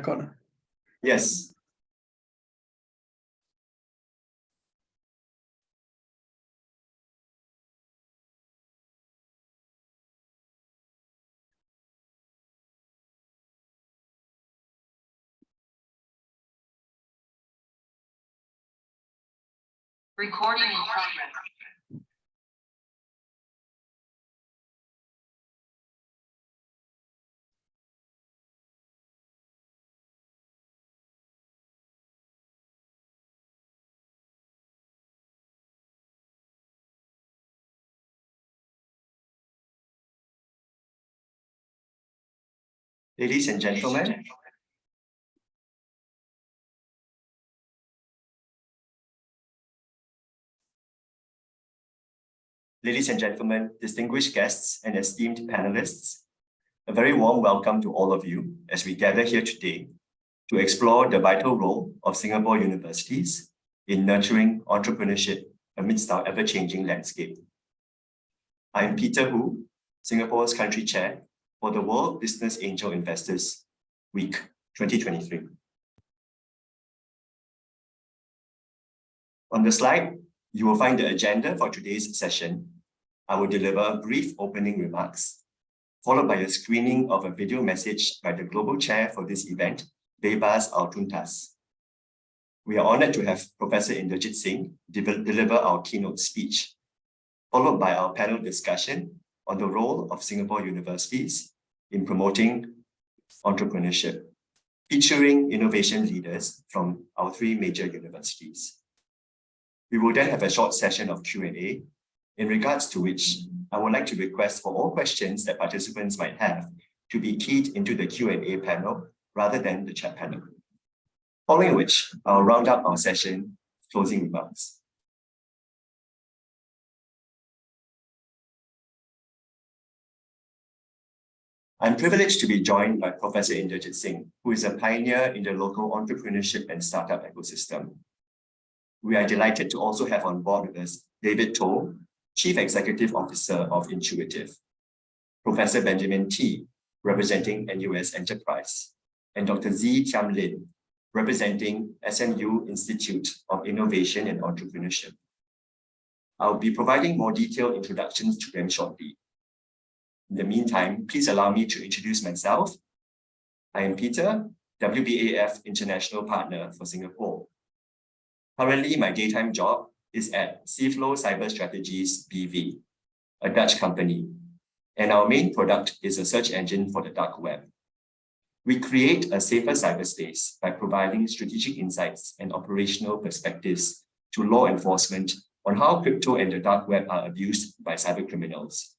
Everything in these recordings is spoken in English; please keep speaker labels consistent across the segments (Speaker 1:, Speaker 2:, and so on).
Speaker 1: record.
Speaker 2: Yes.
Speaker 3: Recording in progress.
Speaker 2: Ladies and gentlemen, distinguished guests and esteemed panelists, a very warm welcome to all of you as we gather here today to explore the vital role of Singapore universities in nurturing entrepreneurship amidst our ever-changing landscape. I am Peter Hu, Singapore's country chair for the World Business Angel Investors Week 2023. On the slide, you will find the agenda for today's session. I will deliver brief opening remarks, followed by a screening of a video message by the global chair for this event, Bebas Altuntas. We are honored to have Professor Inderjit Singh deliver our keynote speech, followed by our panel discussion on the role of Singapore universities in promoting entrepreneurship, featuring innovation leaders from our three major universities. We will then have a short session of Q&A, in regards to which I would like to request for all questions that participants might have to be keyed into the Q&A panel rather than the chat panel. Following which, I'll round up our session closing remarks. I'm privileged to be joined by Professor Inderjit Singh, who is a pioneer in the local entrepreneurship and startup ecosystem. We are delighted to also have on board with us David Toh, Chief Executive Officer of Intuitive, Professor Benjamin T, representing NUS Enterprise, and Dr. Z Thiam Lin, representing SMU Institute of Innovation and Entrepreneurship. I'll be providing more detailed introductions to them shortly. In the meantime, please allow me to introduce myself. I am Peter, WBAF International Partner for Singapore. Currently, my daytime job is at Seaflow Cyber Strategies BV, a Dutch company, and our main product is a search engine for the dark web. We create a safer cyberspace by providing strategic insights and operational perspectives to law enforcement on how crypto and the dark web are abused by cybercriminals.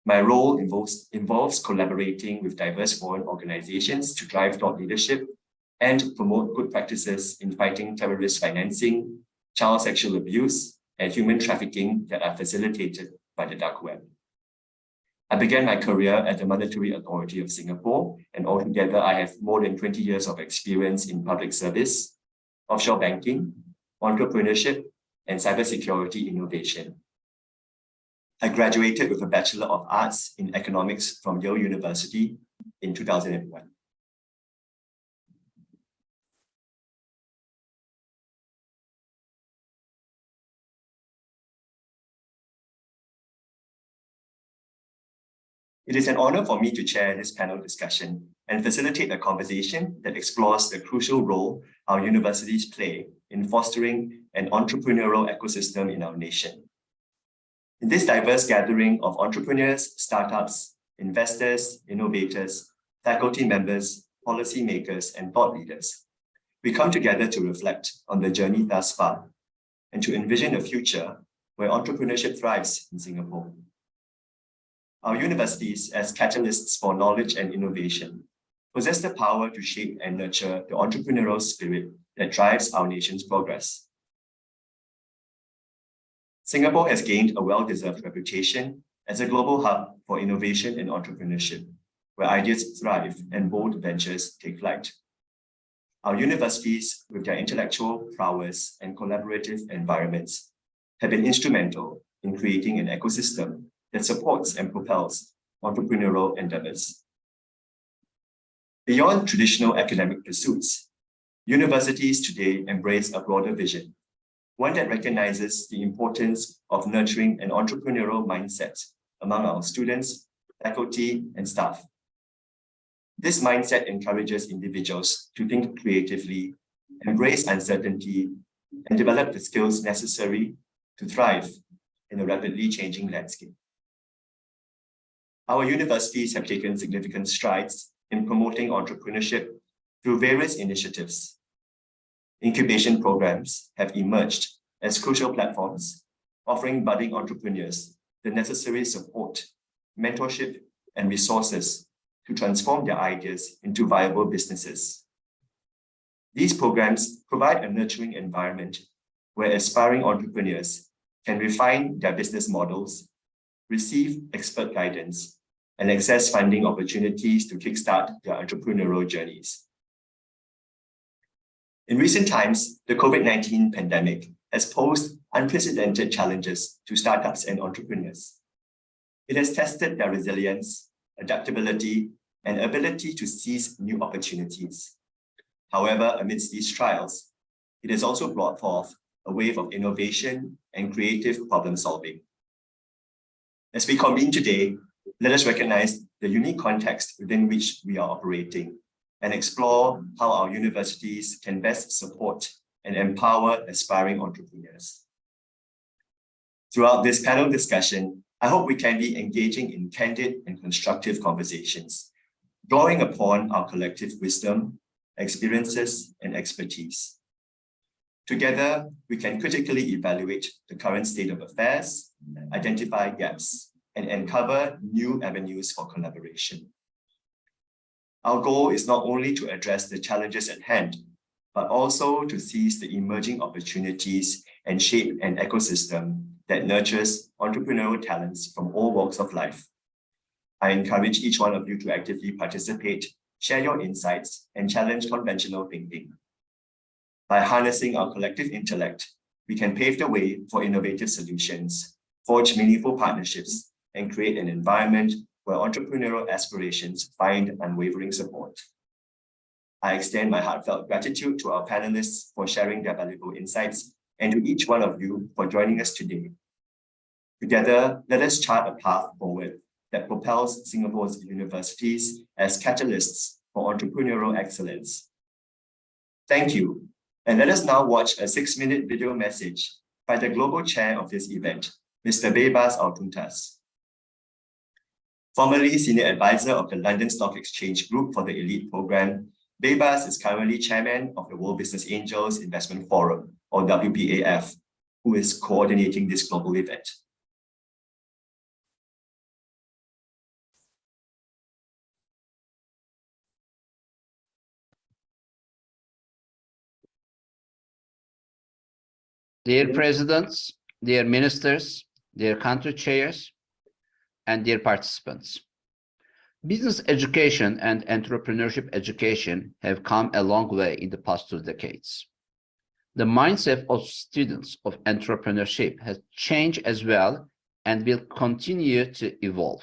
Speaker 2: My role involves collaborating with diverse foreign organizations to drive thought leadership and promote good practices in fighting terrorist financing, child sexual abuse, and human trafficking that are facilitated by the dark web. I began my career at the Monetary Authority of Singapore, and altogether I have more than 20 years of experience in public service, offshore banking, entrepreneurship, and cybersecurity innovation. I graduated with a Bachelor of Arts in Economics from Yale University in 2001. It is an honor for me to chair this panel discussion and facilitate a conversation that explores the crucial role our universities play in fostering an entrepreneurial ecosystem in our nation. In this diverse gathering of entrepreneurs, startups, investors, innovators, faculty members, policymakers, and thought leaders, we come together to reflect on the journey thus far and to envision a future where entrepreneurship thrives in Singapore. Our universities, as catalysts for knowledge and innovation, possess the power to shape and nurture the entrepreneurial spirit that drives our nation's progress. Singapore has gained a well-deserved reputation as a global hub for innovation and entrepreneurship, where ideas thrive and bold ventures take flight. Our universities, with their intellectual prowess and collaborative environments, have been instrumental in creating an ecosystem that supports and propels entrepreneurial endeavors. Beyond traditional academic pursuits, universities today embrace a broader vision, one that recognizes the importance of nurturing an entrepreneurial mindset among our students, faculty, and staff. This mindset encourages individuals to think creatively, embrace uncertainty, and develop the skills necessary to thrive in a rapidly changing landscape. Our universities have taken significant strides in promoting entrepreneurship through various initiatives. Incubation programs have emerged as crucial platforms, offering budding entrepreneurs the necessary support, mentorship, and resources to transform their ideas into viable businesses. These programs provide a nurturing environment where aspiring entrepreneurs can refine their business models, receive expert guidance, and access funding opportunities to kickstart their entrepreneurial journeys. In recent times, the COVID-19 pandemic has posed unprecedented challenges to startups and entrepreneurs. It has tested their resilience, adaptability, and ability to seize new opportunities. However, amidst these trials, it has also brought forth a wave of innovation and creative problem solving. As we convene today, let us recognize the unique context within which we are operating and explore how our universities can best support and empower aspiring entrepreneurs. Throughout this panel discussion, I hope we can be engaging in candid and constructive conversations, drawing upon our collective wisdom, experiences, and expertise. Together, we can critically evaluate the current state of affairs, identify gaps, and uncover new avenues for collaboration. Our goal is not only to address the challenges at hand, but also to seize the emerging opportunities and shape an ecosystem that nurtures entrepreneurial talents from all walks of life. I encourage each one of you to actively participate, share your insights, and challenge conventional thinking. By harnessing our collective intellect, we can pave the way for innovative solutions, forge meaningful partnerships, and create an environment where entrepreneurial aspirations find unwavering support. I extend my heartfelt gratitude to our panelists for sharing their valuable insights and to each one of you for joining us today. Together, let us chart a path forward that propels Singapore's universities as catalysts for entrepreneurial excellence. Thank you, and let us now watch a 6-minute video message by the global chair of this event, Mr. Bebas Altuntas. Formerly Senior Advisor of the London Stock Exchange Group for the Elite Programme, Bebas is currently Chairman of the World Business Angels Investment Forum, or WBAF, who is coordinating this global event.
Speaker 1: Dear presidents, dear ministers, dear country chairs, and dear participants. Business education and entrepreneurship education have come a long way in the past 2 decades. The mindset of students of entrepreneurship has changed as well and will continue to evolve.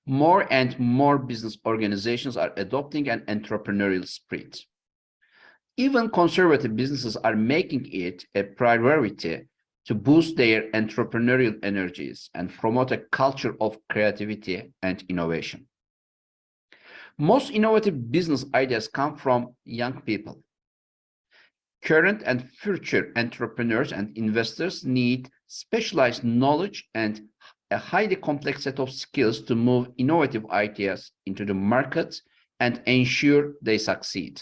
Speaker 1: More and more business organizations are adopting an entrepreneurial spirit. Even conservative businesses are making it a priority to boost their entrepreneurial energies and promote a culture of creativity and innovation. Most innovative business ideas come from young people. Current and future entrepreneurs and investors need specialized knowledge and a highly complex set of skills to move innovative ideas into the market and ensure they succeed.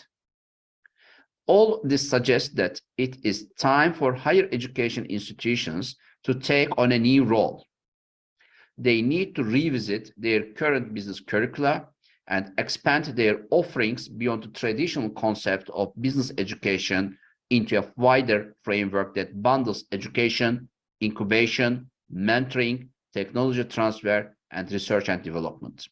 Speaker 1: All this suggests that it is time for higher education institutions to take on a new role. They need to revisit their current business curricula and expand their offerings beyond the traditional concept of business education into a wider framework that bundles education, incubation, mentoring, technology transfer, and research and development.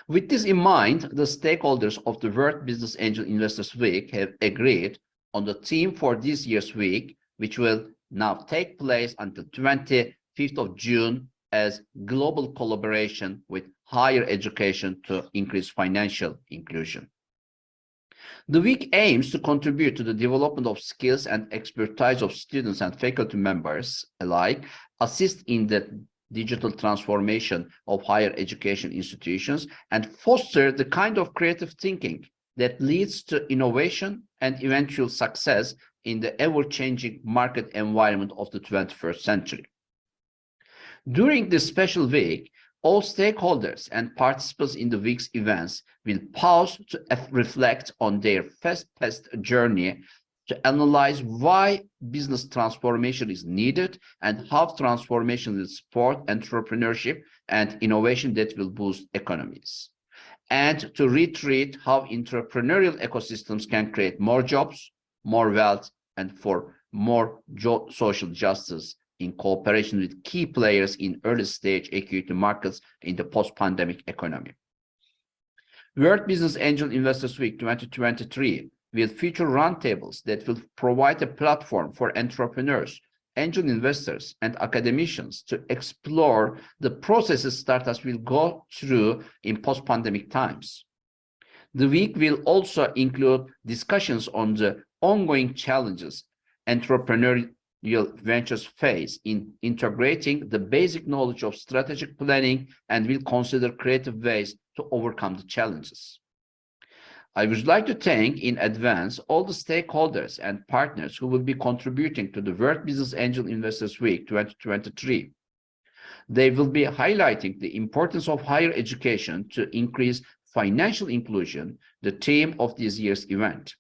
Speaker 1: With this in mind, the stakeholders of the World Business Angel Investors Week have agreed on the theme for this year's week, which will now take place until 25th of June as global collaboration with higher education to increase financial inclusion. The week aims to contribute to the development of skills and expertise of students and faculty members alike, assist in the digital transformation of higher education institutions, and foster the kind of creative thinking that leads to innovation and eventual success in the ever-changing market environment of the 21st century. During this special week, all stakeholders and participants in the week's events will pause to reflect on their fast-paced journey to analyze why business transformation is needed and how transformation will support entrepreneurship and innovation that will boost economies, and to reiterate how entrepreneurial ecosystems can create more jobs, more wealth, and for more social justice in cooperation with key players in early-stage equity markets in the post-pandemic economy. World Business Angel Investors Week 2023 will feature roundtables that will provide a platform for entrepreneurs, angel investors, and academicians to explore the processes startups will go through in post-pandemic times. The week will also include discussions on the ongoing challenges entrepreneurial ventures face in integrating the basic knowledge of strategic planning and will consider creative ways to overcome the challenges. I would like to thank in advance all the stakeholders and partners who will be contributing to the World Business Angel Investors Week 2023. They will be highlighting the importance of higher education to increase financial inclusion, the theme of this year's event.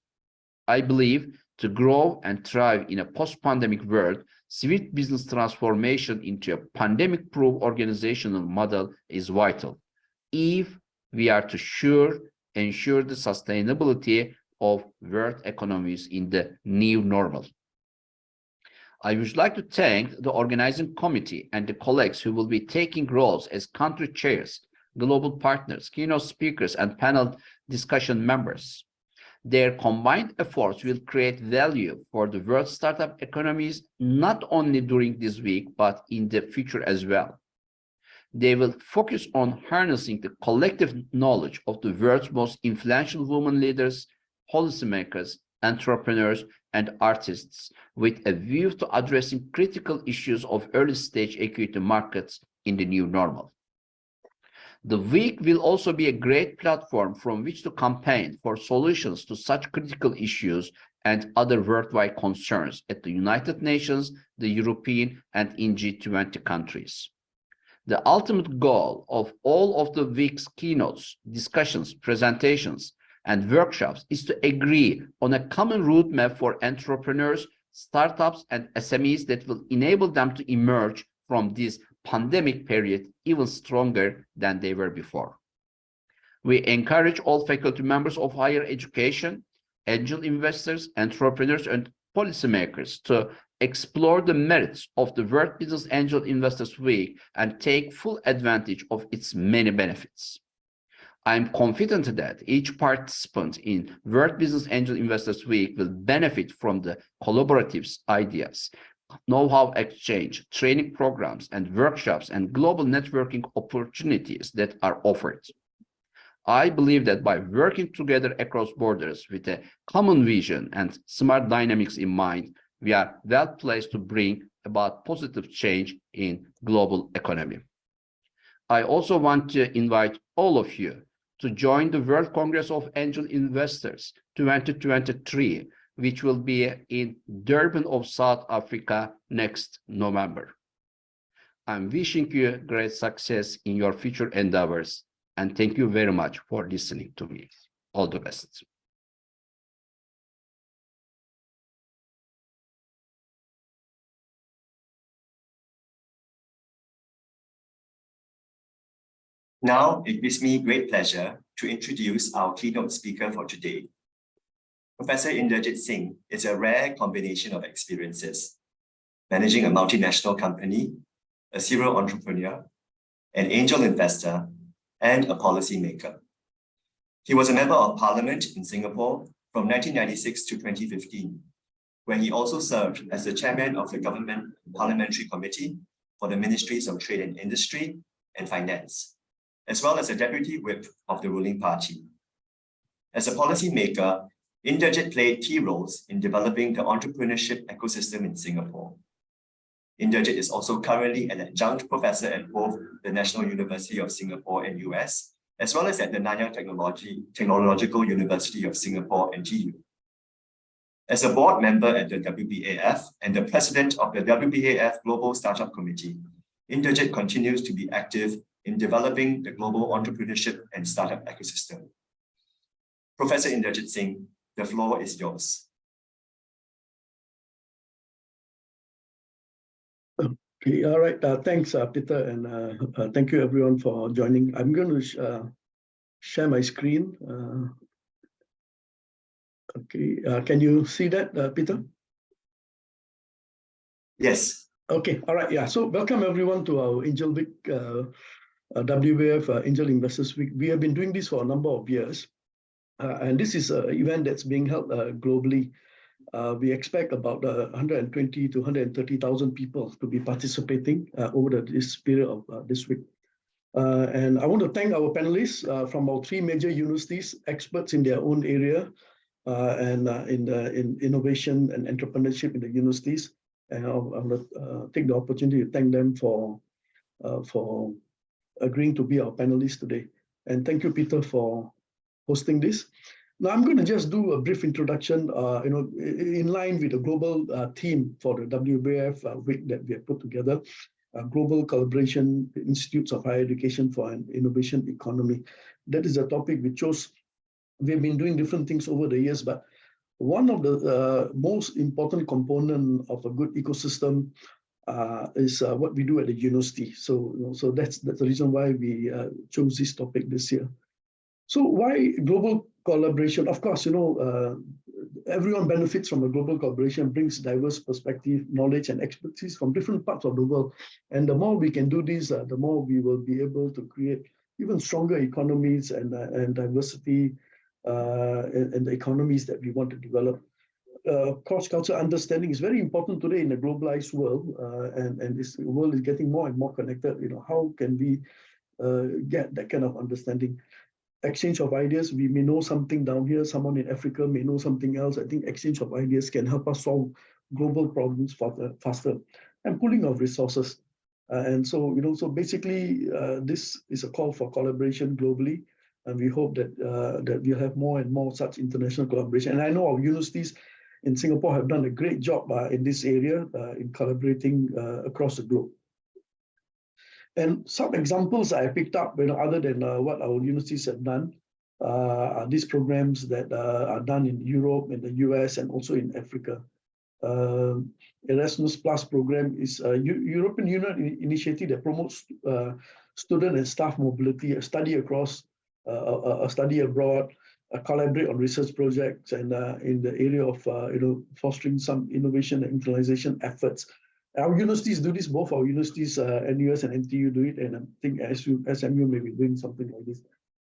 Speaker 1: I believe to grow and thrive in a post-pandemic world, swift business transformation into a pandemic-proof organizational model is vital if we are to ensure the sustainability of world economies in the new normal. I would like to thank the organizing committee and the colleagues who will be taking roles as country chairs, global partners, keynote speakers, and panel discussion members. Their combined efforts will create value for the world startup economies, not only during this week, but in the future as well. They will focus on harnessing the collective knowledge of the world's most influential women leaders, policymakers, entrepreneurs, and artists with a view to addressing critical issues of early-stage equity markets in the new normal. The week will also be a great platform from which to campaign for solutions to such critical issues and other worldwide concerns at the United Nations, the European, and in G20 countries. The ultimate goal of all of the week's keynotes, discussions, presentations, and workshops is to agree on a common roadmap for entrepreneurs, startups, and SMEs that will enable them to emerge from this pandemic period even stronger than they were before. We encourage all faculty members of higher education, angel investors, entrepreneurs, and policymakers to explore the merits of the World Business Angel Investors Week and take full advantage of its many benefits. I am confident that each participant in World Business Angel Investors Week will benefit from the collaborative ideas, know-how exchange, training programs, and workshops, and global networking opportunities that are offered. I believe that by working together across borders with a common vision and smart dynamics in mind, we are well placed to bring about positive change in global economy. I also want to invite all of you to join the World Congress of Angel Investors 2023, which will be in Durban of South Africa next November. I'm wishing you great success in your future endeavors, and thank you very much for listening to me. All the best.
Speaker 2: Now, it gives me great pleasure to introduce our keynote speaker for today. Professor Inderjit Singh is a rare combination of experiences: managing a multinational company, a serial entrepreneur, an angel investor, and a policymaker. He was a member of Parliament in Singapore from 1996 to 2015, where he also served as the chairman of the Government Parliamentary Committee for the Ministries of Trade and Industry and Finance. as well as a deputy whip of the ruling party. As a policymaker, Inderjit played key roles in developing the entrepreneurship ecosystem in Singapore. Inderjit is also currently an adjunct professor at both the National University of Singapore and US, as well as at the Nanyang Technological University of Singapore, NTU. As a board member at the WBAF and the president of the WBAF Global Startup Committee, Inderjit continues to be active in developing the global entrepreneurship and startup ecosystem. Professor Inderjit Singh, the floor is yours.
Speaker 4: Okay, all right. Thanks, Peter, and thank you everyone for joining. I'm going to share my screen. Okay, can you see that, Peter?
Speaker 2: Yes.
Speaker 4: Okay, all right. Yeah. So welcome everyone to our Angel Week, WBF Angel Investors Week. We have been doing this for a number of years, and this is an event that's being held globally. We expect about 120 to 130,000 people to be participating over this period of this week. And I want to thank our panelists from our three major universities, experts in their own area, and in innovation and entrepreneurship in the universities. And I want to take the opportunity to thank them for agreeing to be our panelists today. And thank you, Peter, for hosting this. Now I'm going to just do a brief introduction, in line with the global theme for the WBF week that we have put together, Global Collaboration Institutes of Higher Education for an Innovation Economy. That is a topic we chose. We've been doing different things over the years, but one of the most important component of a good ecosystem is what we do at the university. So that's the reason why we chose this topic this year. So why global collaboration? Of course, everyone benefits from a global collaboration, brings diverse perspective, knowledge, and expertise from different parts of the world. And the more we can do this, the more we will be able to create even stronger economies and diversity in the economies that we want to develop. Cross-cultural understanding is very important today in a globalized world, and this world is getting more and more connected. How can we get that kind of understanding? Exchange of ideas. We may know something down here, someone in Africa may know something else. I think exchange of ideas can help us solve global problems faster, and pooling of resources. And so, so basically, this is a call for collaboration globally, and we hope that that we'll have more and more such international collaboration. And I know our universities in Singapore have done a great job in this area in collaborating across the globe. And some examples I picked up, other than what our universities have done, are these programs that are done in Europe, in the US, and also in Africa. Erasmus Plus program is a European Union initiative that promotes student and staff mobility, a study across, a study abroad, collaborate on research projects, and in the area of fostering some innovation and internationalization efforts. Our universities do this, both our universities, NUS and NTU do it, and I think SMU may be doing something like this.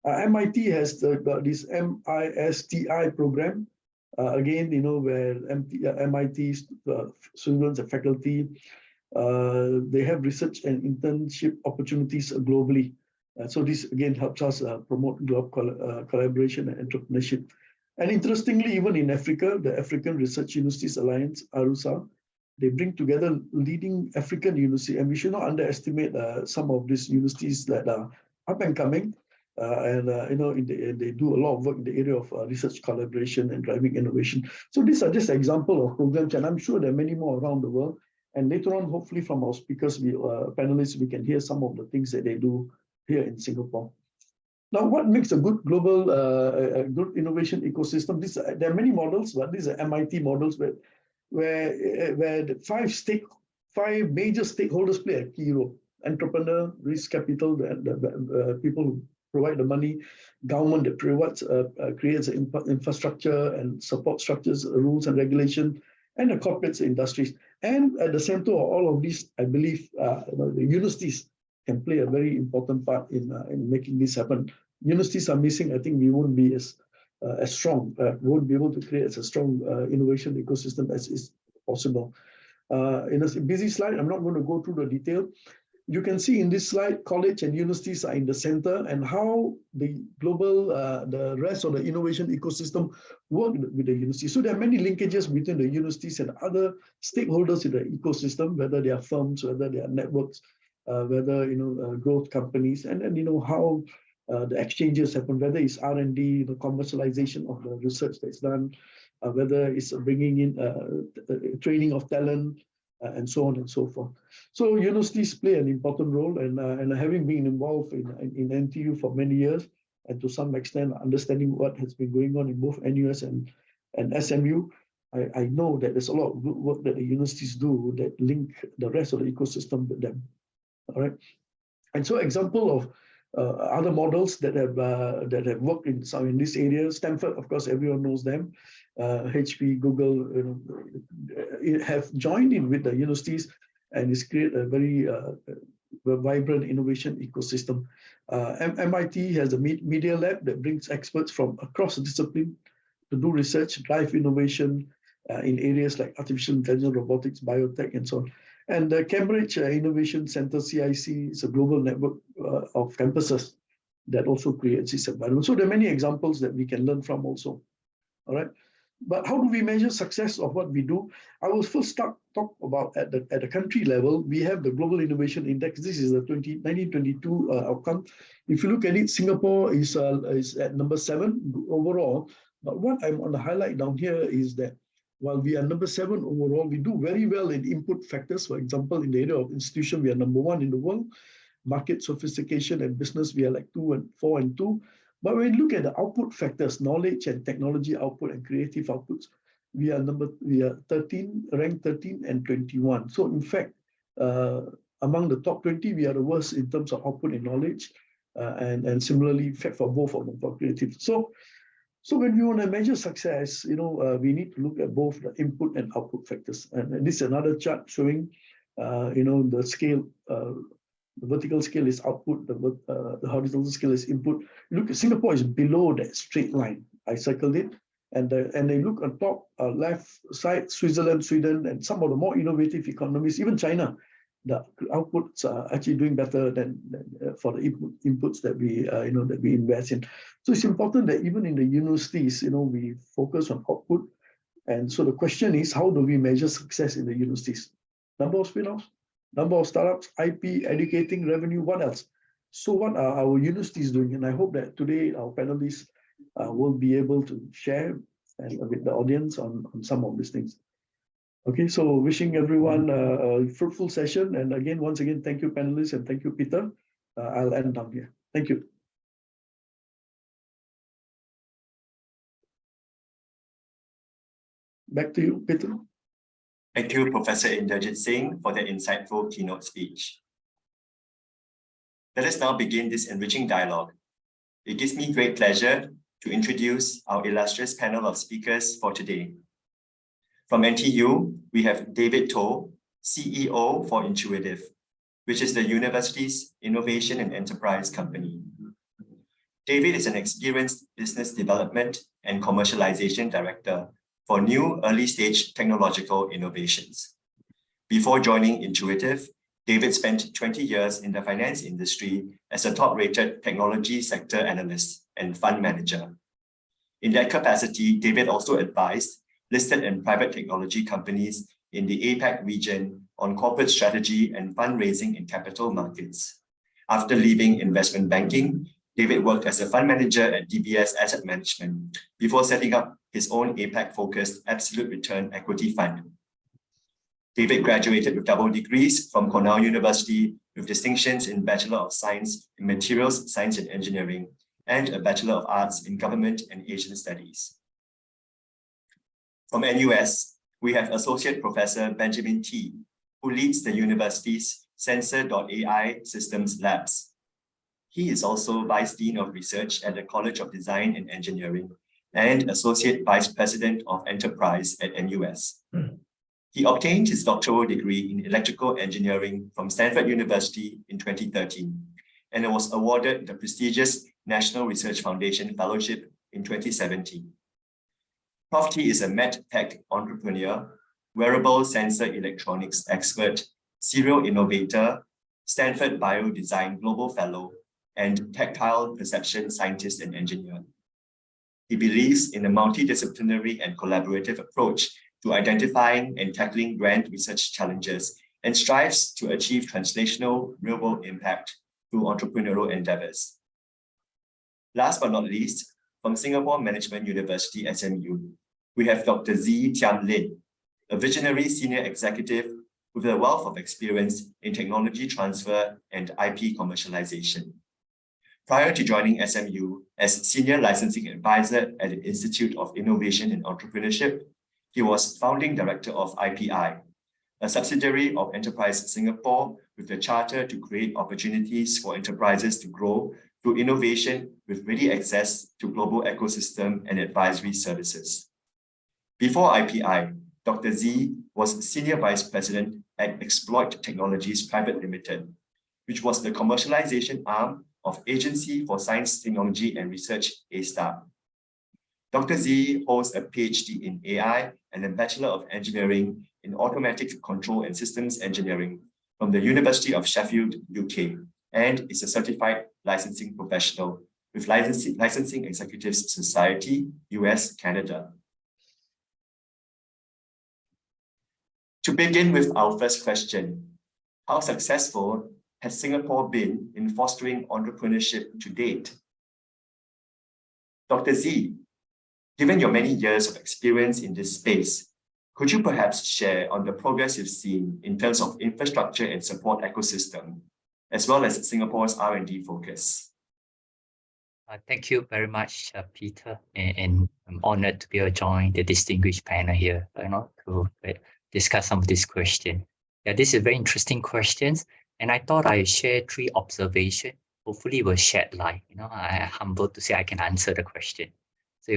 Speaker 4: MIT has got this MISTI program, again, where MIT students and faculty, they have research and internship opportunities globally. So this again helps us promote global collaboration and entrepreneurship. And interestingly, even in Africa, the African Research Universities Alliance, ARUSA, they bring together leading African universities, and we should not underestimate some of these universities that are up and coming, and they do a lot of work in the area of research collaboration and driving innovation. So these are just examples of programs, and I'm sure there are many more around the world. And later on, hopefully from our speakers, panelists, we can hear some of the things that they do here in Singapore. Now, what makes a good global, good innovation ecosystem? There are many models, but these are MIT models where the five major stakeholders play a key role: entrepreneur, risk capital, the people who provide the money, government that provides, creates infrastructure and support structures, rules and regulation, and the corporate industries. And at the center of all of this, I believe the universities can play a very important part in making this happen. Universities are missing. I think we won't be as strong, won't be able to create a strong innovation ecosystem as is possible. In a busy slide, I'm not going to go through the detail. you can see in this slide, college and universities are in the center, and how the global, the rest of the innovation ecosystem work with the universities. So there are many linkages between the universities and other stakeholders in the ecosystem, whether they are firms, whether they are networks, whether growth companies, and then how the exchanges happen, whether it's R&D, the commercialization of the research that's done, whether it's bringing in training of talent, and so on and so forth. So universities play an important role, and having been involved in NTU for many years, and to some extent understanding what has been going on in both NUS and SMU, I know that there's a lot of good work that the universities do that link the rest of the ecosystem with them. All right, and so example of other models that have worked in this area. Stanford, of course, everyone knows them. HP, Google, have joined in with the universities, and it's created a very vibrant innovation ecosystem. MIT has a media lab that brings experts from across the discipline to do research, drive innovation in areas like artificial intelligence, robotics, biotech, and so on. And the Cambridge Innovation Center, CIC, is a global network of campuses that also creates this environment. So there are many examples that we can learn from also. All right. But how do we measure success of what we do? I will first talk about at the country level. We have the Global Innovation Index. This is the 1922 outcome. If you look at it, Singapore is at number 7 overall. But what I want to highlight down here is that while we are number 7 overall, we do very well in input factors. For example, in the area of institution, we are number 1 in the world. Market sophistication and business, we are like 4 and 2. But when you look at the output factors, knowledge and technology output and creative outputs, we are ranked 13 and 21. So in fact, among the top 20, we are the worst in terms of output and knowledge, and similarly, in fact, for both of them, for creative. So when we want to measure success, we need to look at both the input and output factors. And this is another chart showing, the scale. The vertical scale is output, the horizontal scale is input. Look, Singapore is below that straight line. I circled it. And they look on top left side, Switzerland, Sweden, and some of the more innovative economies, even China, the outputs are actually doing better than for the inputs that we invest in. So it's important that even in the universities, we focus on output. And so the question is, how do we measure success in the universities? Number of spin-offs, number of startups, IP, educating, revenue, what else? So what are our universities doing? And I hope that today our panelists will be able to share with the audience on some of these things. Okay, so wishing everyone a fruitful session. And again, once again, thank you, panelists, and thank you, Peter. I'll end down here. Thank you. Back to you, Peter.
Speaker 2: Thank you, Professor Inderjit Singh, for the insightful keynote speech. Let us now begin this enriching dialogue. It gives me great pleasure to introduce our illustrious panel of speakers for today. From NTU, we have David Toh, CEO for Intuitive, which is the university's innovation and enterprise company. David is an experienced business development and commercialization director for new early-stage technological innovations. Before joining Intuitive, David spent 20 years in the finance industry as a top-rated technology sector analyst and fund manager. In that capacity, David also advised listed and private technology companies in the APAC region on corporate strategy and fundraising in capital markets. After leaving investment banking, David worked as a fund manager at DBS Asset Management before setting up his own APAC-focused absolute return equity fund. David graduated with double degrees from Cornell University with distinctions in Bachelor of Science in Materials Science and Engineering and a Bachelor of Arts in Government and Asian Studies. From NUS, we have Associate Professor Benjamin T, who leads the university's Sensor.ai Systems Labs. He is also Vice Dean of Research at the College of Design and Engineering and Associate Vice President of Enterprise at NUS. He obtained his doctoral degree in electrical engineering from Stanford University in 2013 and was awarded the prestigious National Research Foundation Fellowship in 2017. Prof. T is a med-tech entrepreneur, wearable sensor electronics expert, serial innovator, Stanford Biodesign Global Fellow, and tactile perception scientist and engineer. He believes in a multidisciplinary and collaborative approach to identifying and tackling grand research challenges and strives to achieve translational real-world impact through entrepreneurial endeavors. Last but not least, from Singapore Management University, SMU, we have Dr. Z. Tiam Lin, a visionary senior executive with a wealth of experience in technology transfer and IP commercialization. Prior to joining SMU as Senior Licensing Advisor at the Institute of Innovation and Entrepreneurship, he was Founding Director of IPI, a subsidiary of Enterprise Singapore with the charter to create opportunities for enterprises to grow through innovation with ready access to global ecosystem and advisory services. Before IPI, Dr. Z was Senior Vice President at Exploit Technologies Private Limited, which was the commercialization arm of Agency for Science, Technology and Research, A*STAR. Dr. Z holds a PhD in AI and a Bachelor of Engineering in Automatic Control and Systems Engineering from the University of Sheffield, UK, and is a certified licensing professional with Licensing Executives Society, US, Canada. To begin with our first question, how successful has Singapore been in fostering entrepreneurship to date? Dr. Z, given your many years of experience in this space, could you perhaps share on the progress you've seen in terms of infrastructure and support ecosystem, as well as Singapore's R&D focus?
Speaker 5: Thank you very much, Peter, and I'm honored to be able to join the distinguished panel here, to discuss some of these questions. Yeah, this is very interesting questions, and I thought I'd share 3 observations. Hopefully, will shed light. I'm humbled to say I can answer the question. So,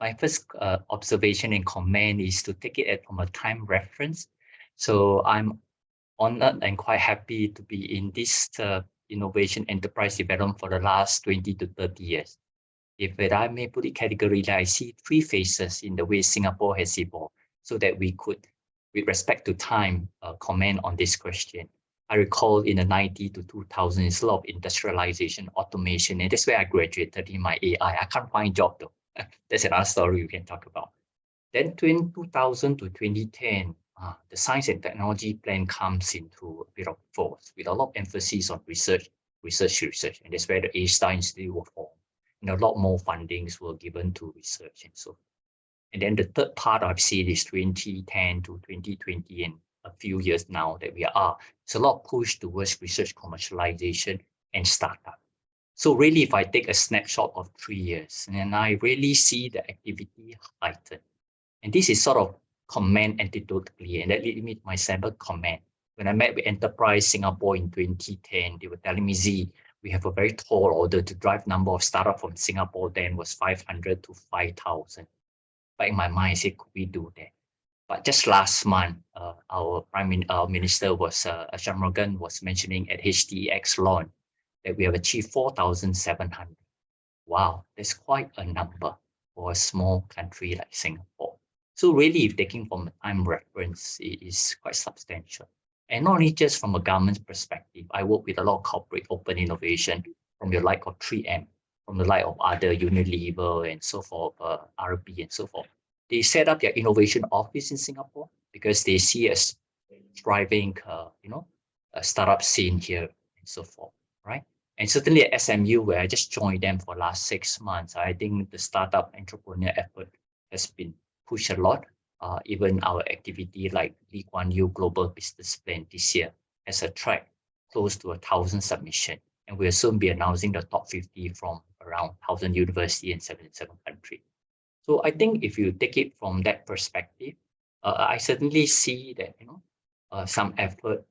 Speaker 5: my first observation and comment is to take it from a time reference. So, I'm honored and quite happy to be in this innovation enterprise development for the last 20 to 30 years. If I may put it categorically, I see 3 phases in the way Singapore has evolved so that we could, with respect to time, comment on this question. I recall in the 90s to 2000, it's a lot of industrialization, automation, and that's where I graduated in my AI. I can't find a job though. That's another story we can talk about. Then 2000 to 2010, the science and technology plan comes into a bit of force with a lot of emphasis on research, and that's where the A*STAR Institute was formed. A lot more fundings were given to research and so on. And then the third part I've seen is 2010 to 2020 and a few years now that we are. It's a lot of push towards research commercialization and startup. So really, if I take a snapshot of 3 years, and I really see the activity heighten. And this is sort of comment anecdotally, and that leads me to my second comment. When I met with Enterprise Singapore in 2010, they were telling me, Z, we have a very tall order to drive number of startups from Singapore then was 500 to 5,000. But in my mind, I said, could we do that? But just last month, our Minister was, Shanmugam was mentioning at HDX launch that we have achieved 4,700. Wow, that's quite a number for a small country like Singapore. So really, if taking from a time reference, it is quite substantial. And not only just from a government perspective, I work with a lot of corporate open innovation from the like of 3M, from the like of other Unilever and so forth, RB and so forth. They set up their innovation office in Singapore because they see us thriving, a startup scene here and so forth, right? And certainly at SMU, where I just joined them for the last 6 months, I think the startup entrepreneur effort has been pushed a lot. Even our activity like Lee Kuan Yew Global Business Plan this year has attracted close to 1,000 submissions. And we'll soon be announcing the top 50 from around 1,000 universities in 77 countries. So I think if you take it from that perspective, I certainly see that, some effort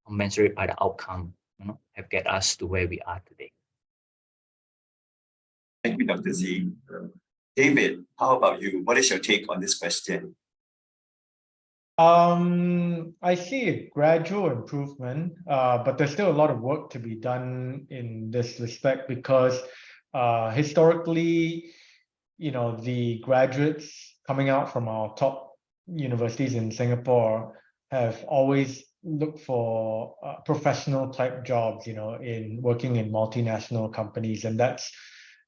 Speaker 5: commensurate by the outcome, have get us to where we are today.
Speaker 2: Thank you, Dr. Z. David, how about you? What is your take on this question?
Speaker 6: I see a gradual improvement, but there's still a lot of work to be done in this respect because historically, the graduates coming out from our top universities in Singapore have always look for professional type jobs, in working in multinational companies, and that's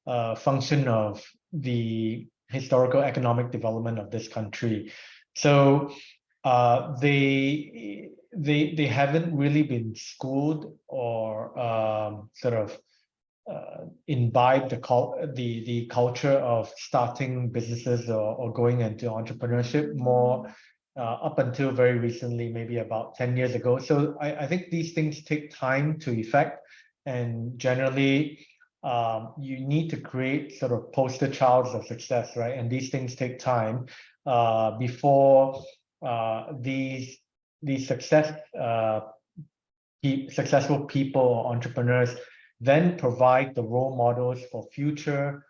Speaker 6: a function of the historical economic development of this country. So they haven't really been schooled or sort of imbibe the culture of starting businesses or going into entrepreneurship more up until very recently, maybe about 10 years ago. So I think these things take time to effect, and generally you need to create sort of poster childs of success, right? And these things take time before these successful people or entrepreneurs then provide the role models for future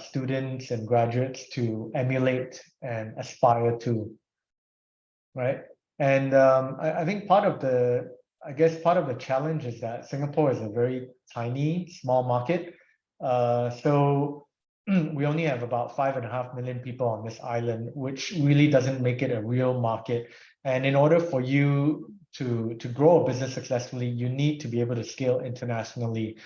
Speaker 6: students and graduates to emulate and aspire to, right? And I think part of the challenge is that Singapore is a very tiny, small market. So we only have about 5.5 million people on this island, which really doesn't make it a real market. And in order for you to grow a business successfully, you need to be able to scale internationally.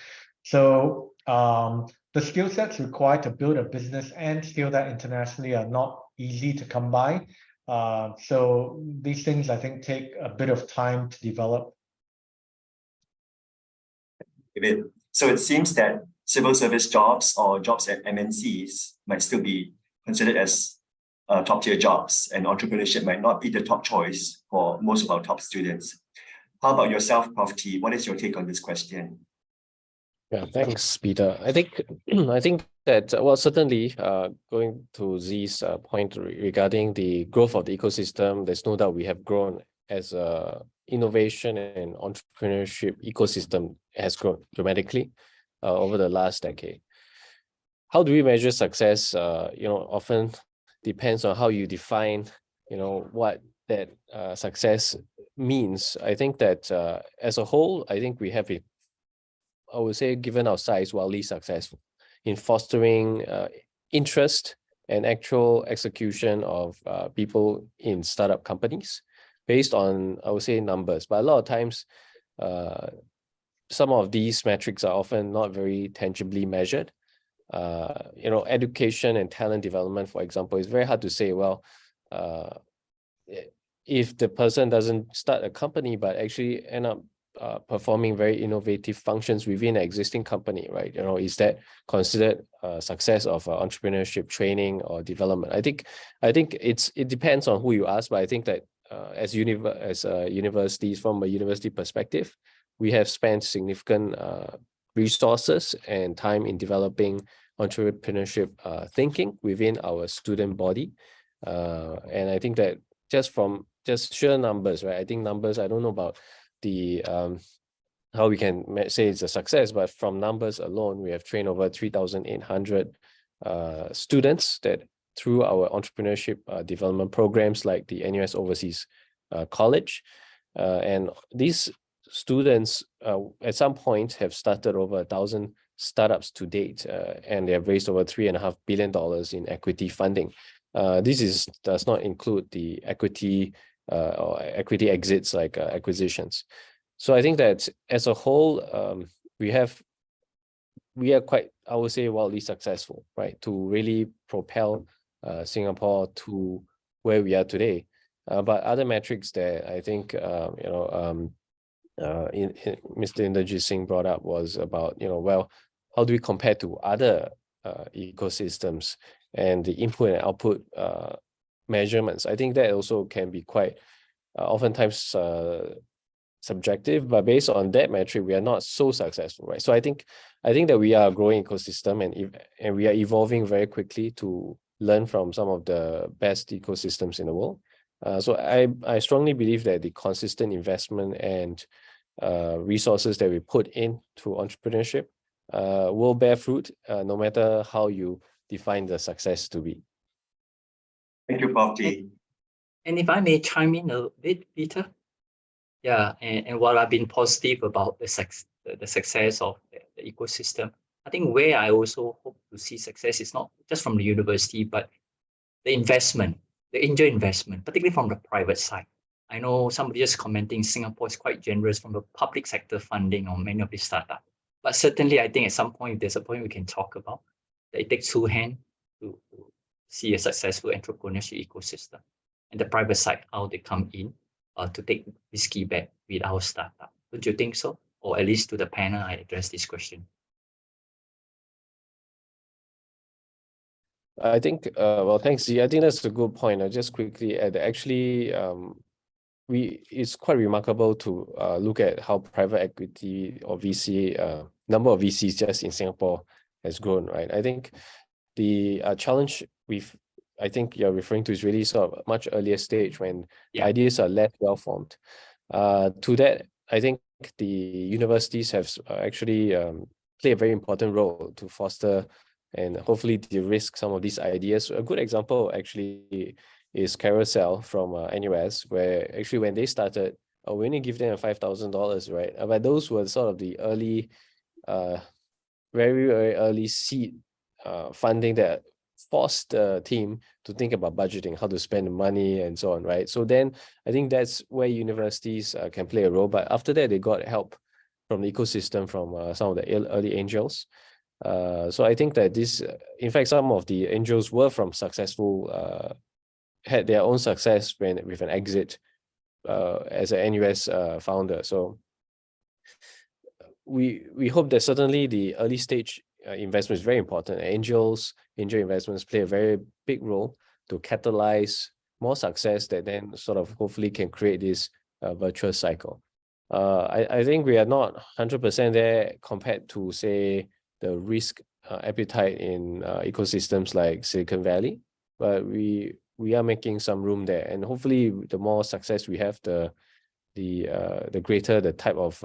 Speaker 6: So the skill sets required to build a business and scale that internationally are not easy to come by. So these things, I think, take a bit of time to develop.
Speaker 2: So it seems that civil service jobs or jobs at MNCs might still be considered as top tier jobs, and entrepreneurship might not be the top choice for most of our top students. How about yourself, Prof. T? What is your take on this question?
Speaker 7: Yeah, thanks, Peter. I think that, well, certainly going to Z's point regarding the growth of the ecosystem, there's no doubt we have grown as a innovation and entrepreneurship ecosystem has grown dramatically over the last decade. How do we measure success? Often depends on how you define, what that success means. I think that as a whole, I think we have it, I would say, given our size, wildly successful in fostering interest and actual execution of people in startup companies based on, I would say, numbers. But a lot of times, some of these metrics are often not very tangibly measured. Education and talent development, for example, is very hard to say, well, if the person doesn't start a company but actually end up performing very innovative functions within an existing company, right? Is that considered a success of entrepreneurship training or development? I think it depends on who you ask, but I think that as universities, from a university perspective, we have spent significant resources and time in developing entrepreneurship thinking within our student body, and I think that just sheer numbers, right? I think numbers, I don't know about the how we can say it's a success, but from numbers alone, we have trained over 3,800 students that through our entrepreneurship development programs like the NUS Overseas College, and these students at some point have started over 1,000 startups to date, and they have raised over $3.5 billion in equity funding. This does not include the equity or equity exits like acquisitions. So I think that as a whole, we are quite, I would say, wildly successful, right, to really propel Singapore to where we are today. But other metrics that I think Mr. Inderjit Singh brought up was about, well, how do we compare to other ecosystems and the input and output measurements? I think that also can be quite oftentimes subjective, but based on that metric, we are not so successful, right? So I think that we are a growing ecosystem, and we are evolving very quickly to learn from some of the best ecosystems in the world. So I strongly believe that the consistent investment and resources that we put into entrepreneurship will bear fruit, no matter how you define the success to be.
Speaker 2: Thank you, Prof. T.
Speaker 5: And if I may chime in a bit, Peter. Yeah, and while I've been positive about the success of the ecosystem, I think where I also hope to see success is not just from the university, but the investment, the angel investment, particularly from the private side. I know somebody just commenting Singapore is quite generous from the public sector funding on many of these startups. But certainly, I think at some point, there's a point we can talk about that it takes two hands to see a successful entrepreneurship ecosystem. And the private side, how they come in to take risky bet with our startup. Don't you think so? Or at least to the panel, I address this question.
Speaker 7: I think, well, thanks, Zee. I think that's a good point. I just quickly add, actually, it's quite remarkable to look at how private equity or VC, number of VCs just in Singapore has grown, right? I think the challenge I think you're referring to is really sort of a much earlier stage when the ideas are less well formed. To that, I think the universities have actually play a very important role to foster and hopefully de-risk some of these ideas. A good example actually is Carousel from NUS, where actually when they started, we only give them $5,000, right? But those were sort of the early, very, very early seed funding that forced the team to think about budgeting, how to spend the money and so on, right? So then I think that's where universities can play a role. But after that, they got help from the ecosystem, from some of the early angels. So I think that this, in fact, some of the angels were from successful, had their own success with an exit as an NUS founder. So we hope that certainly the early stage investment is very important. Angel investments play a very big role to catalyze more success that then sort of hopefully can create this virtuous cycle. I think we are not 100% there compared to, say, the risk appetite in ecosystems like Silicon Valley, but we are making some room there, and hopefully the more success we have, the greater the type of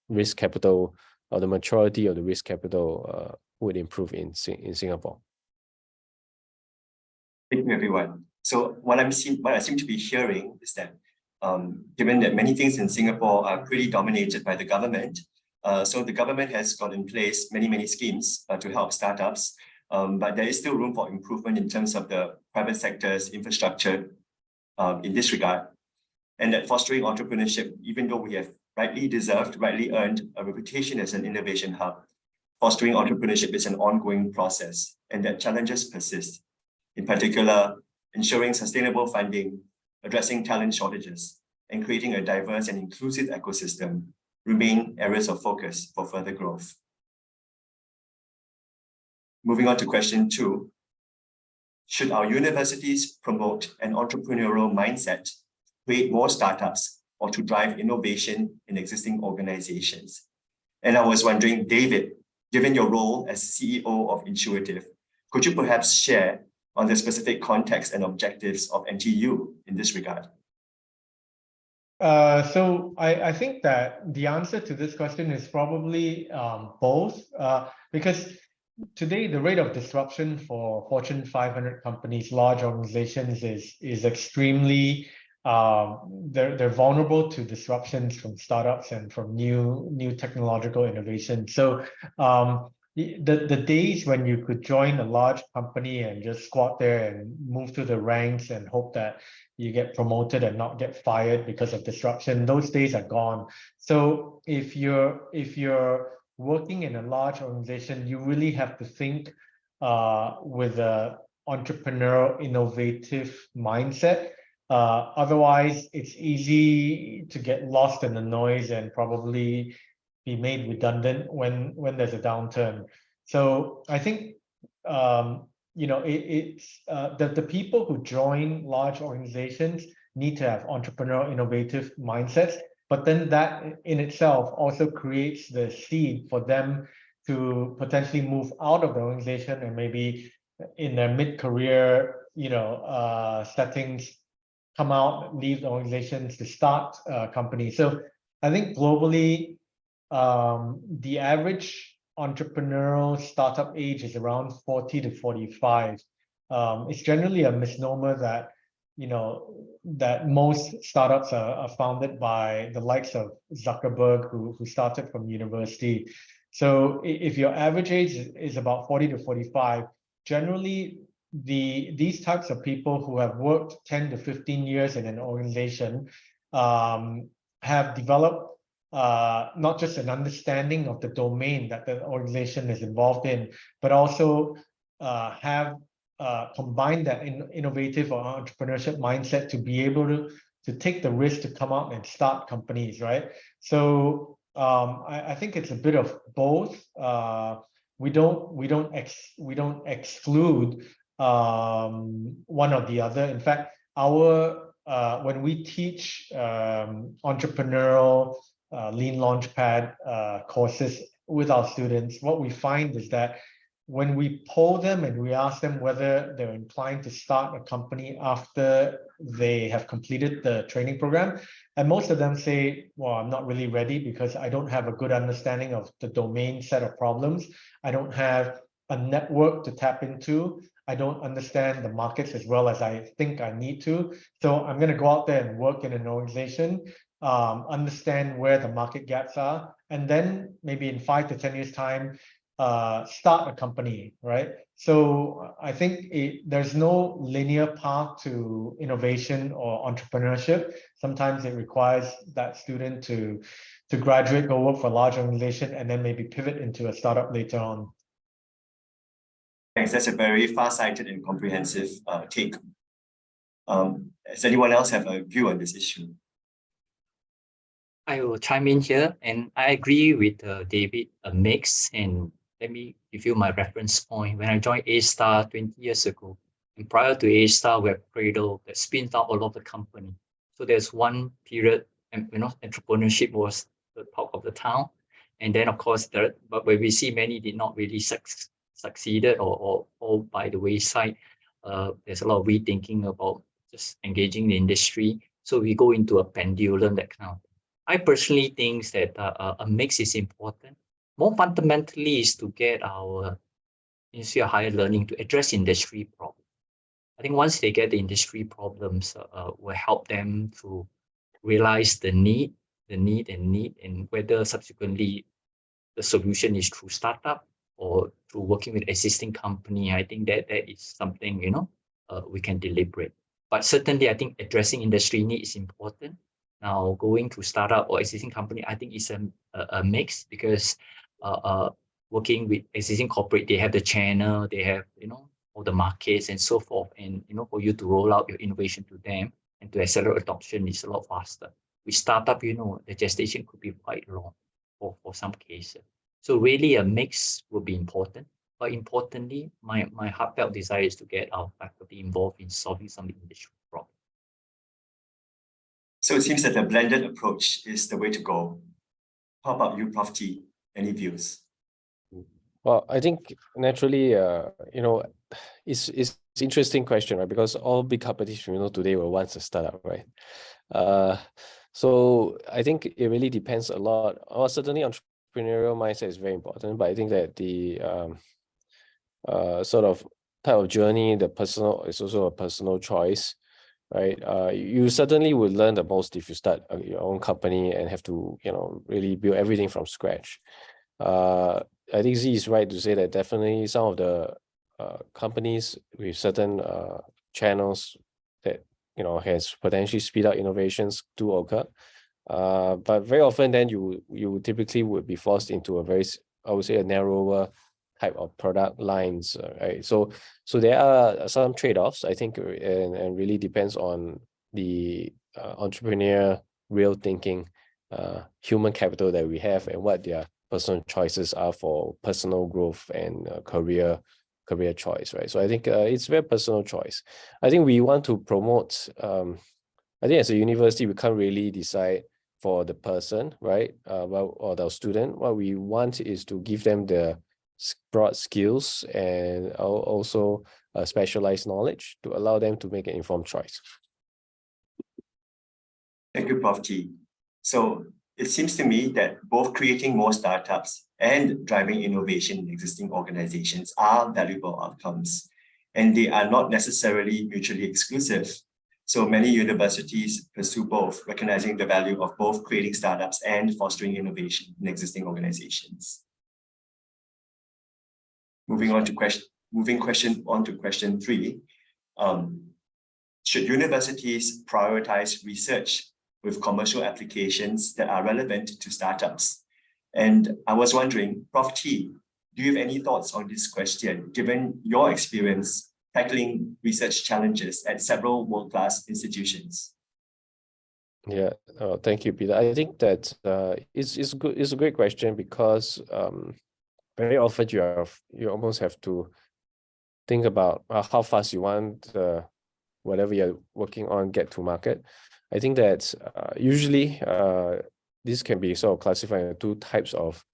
Speaker 7: risk capital or the maturity of the risk capital would improve in Singapore.
Speaker 2: Thank you, everyone. So what I seem to be hearing is that given that many things in Singapore are pretty dominated by the government, so the government has got in place many schemes to help startups, but there is still room for improvement in terms of the private sector's infrastructure in this regard. And that fostering entrepreneurship, even though we have rightly earned a reputation as an innovation hub, fostering entrepreneurship is an ongoing process, and that challenges persist. In particular, ensuring sustainable funding, addressing talent shortages, and creating a diverse and inclusive ecosystem remain areas of focus for further growth. Moving on to question 2. Should our universities promote an entrepreneurial mindset, create more startups, or to drive innovation in existing organizations? And I was wondering, David, given your role as CEO of Intuitive, could you perhaps share on the specific context and objectives of NTU in this regard?
Speaker 6: So I think that the answer to this question is probably both, because today the rate of disruption for Fortune 500 companies, large organizations, is extremely, they're vulnerable to disruptions from startups and from new technological innovation. So the days when you could join a large company and just squat there and move through the ranks and hope that you get promoted and not get fired because of disruption, those days are gone. So if you're working in a large organization, you really have to think with an entrepreneurial, innovative mindset. Otherwise, it's easy to get lost in the noise and probably be made redundant when there's a downturn. So I think it's the people who join large organizations need to have entrepreneurial, innovative mindsets. But then that in itself also creates the seed for them to potentially move out of the organization and maybe in their mid-career, settings, come out, leave the organizations to start companies. So I think globally, the average entrepreneurial startup age is around 40 to 45. It's generally a misnomer that that most startups are founded by the likes of Zuckerberg, who started from university. So if your average age is about 40 to 45, generally these types of people who have worked 10 to 15 years in an organization have developed not just an understanding of the domain that the organization is involved in, but also have combined that innovative or entrepreneurship mindset to be able to take the risk to come out and start companies, right? So I think it's a bit of both. We don't exclude one or the other. In fact, when we teach entrepreneurial lean launchpad courses with our students, what we find is that when we poll them and we ask them whether they're inclined to start a company after they have completed the training program, and most of them say, well, I'm not really ready because I don't have a good understanding of the domain set of problems. I don't have a network to tap into. I don't understand the markets as well as I think I need to. So I'm going to go out there and work in an organization, understand where the market gaps are, and then maybe in 5 to 10 years' time, start a company, right? So I think there's no linear path to innovation or entrepreneurship. Sometimes it requires that student to graduate, go work for a large organization, and then maybe pivot into a startup later on.
Speaker 2: Thanks. That's a very far-sighted and comprehensive take. Does anyone else have a view on this issue?
Speaker 5: I will chime in here, and I agree with David, a mix. And let me give you my reference point. When I joined A-Star 20 years ago, and prior to A-Star, we have Cradle that spins out all of the company. So there's one period, and entrepreneurship was the talk of the town. And then, of course, but where we see many did not really succeeded or by the wayside. There's a lot of rethinking about just engaging the industry. So we go into a pendulum that kind of. I personally think that a mix is important. More fundamentally is to get our Ministry of Higher Learning to address industry problems. I think once they get the industry problems, will help them to realize the need, and whether subsequently the solution is through startup or through working with existing company. I think that is something we can deliberate. But certainly, I think addressing industry need is important. Now, going to startup or existing company, I think is a mix, because working with existing corporate, they have the channel, they have all the markets and so forth, and for you to roll out your innovation to them and to accelerate adoption is a lot faster. With startup, the gestation could be quite long for some cases. So really, a mix will be important. But importantly, my heartfelt desire is to get our faculty involved in solving some industry problems.
Speaker 2: So it seems that the blended approach is the way to go. How about you, Prof. T? Any views?
Speaker 7: Well, I think naturally, it's an interesting question, right? Because all big companies today were once a startup, right? So I think it really depends a lot. Well, certainly entrepreneurial mindset is very important, but I think that the sort of type of journey, the personal is also a personal choice, right? You certainly would learn the most if you start your own company and have to, really build everything from scratch. I think Z is right to say that definitely some of the companies with certain channels that has potentially speed up innovations do occur. But very often then you typically would be forced into a very, I would say, a narrower type of product lines, right? So there are some trade-offs, I think, and really depends on the entrepreneur real thinking, human capital that we have, and what their personal choices are for personal growth and career choice, right? So I think it's very personal choice. I think we want to promote, I think as a university, we can't really decide for the person, right? Or the student. What we want is to give them the broad skills and also specialized knowledge to allow them to make an informed choice.
Speaker 2: Thank you, Prof. T. So it seems to me that both creating more startups and driving innovation in existing organizations are valuable outcomes, and they are not necessarily mutually exclusive. So many universities pursue both, recognizing the value of both creating startups and fostering innovation in existing organizations. Moving on to question 3. Should universities prioritize research with commercial applications that are relevant to startups. And I was wondering, Prof. T, do you have any thoughts on this question, given your experience tackling research challenges at several world-class institutions?
Speaker 7: Yeah, thank you, Peter. I think that it's good. It's a great question because very often you almost have to think about how fast you want whatever you're working on get to market. I think that usually this can be sort of classified into two types of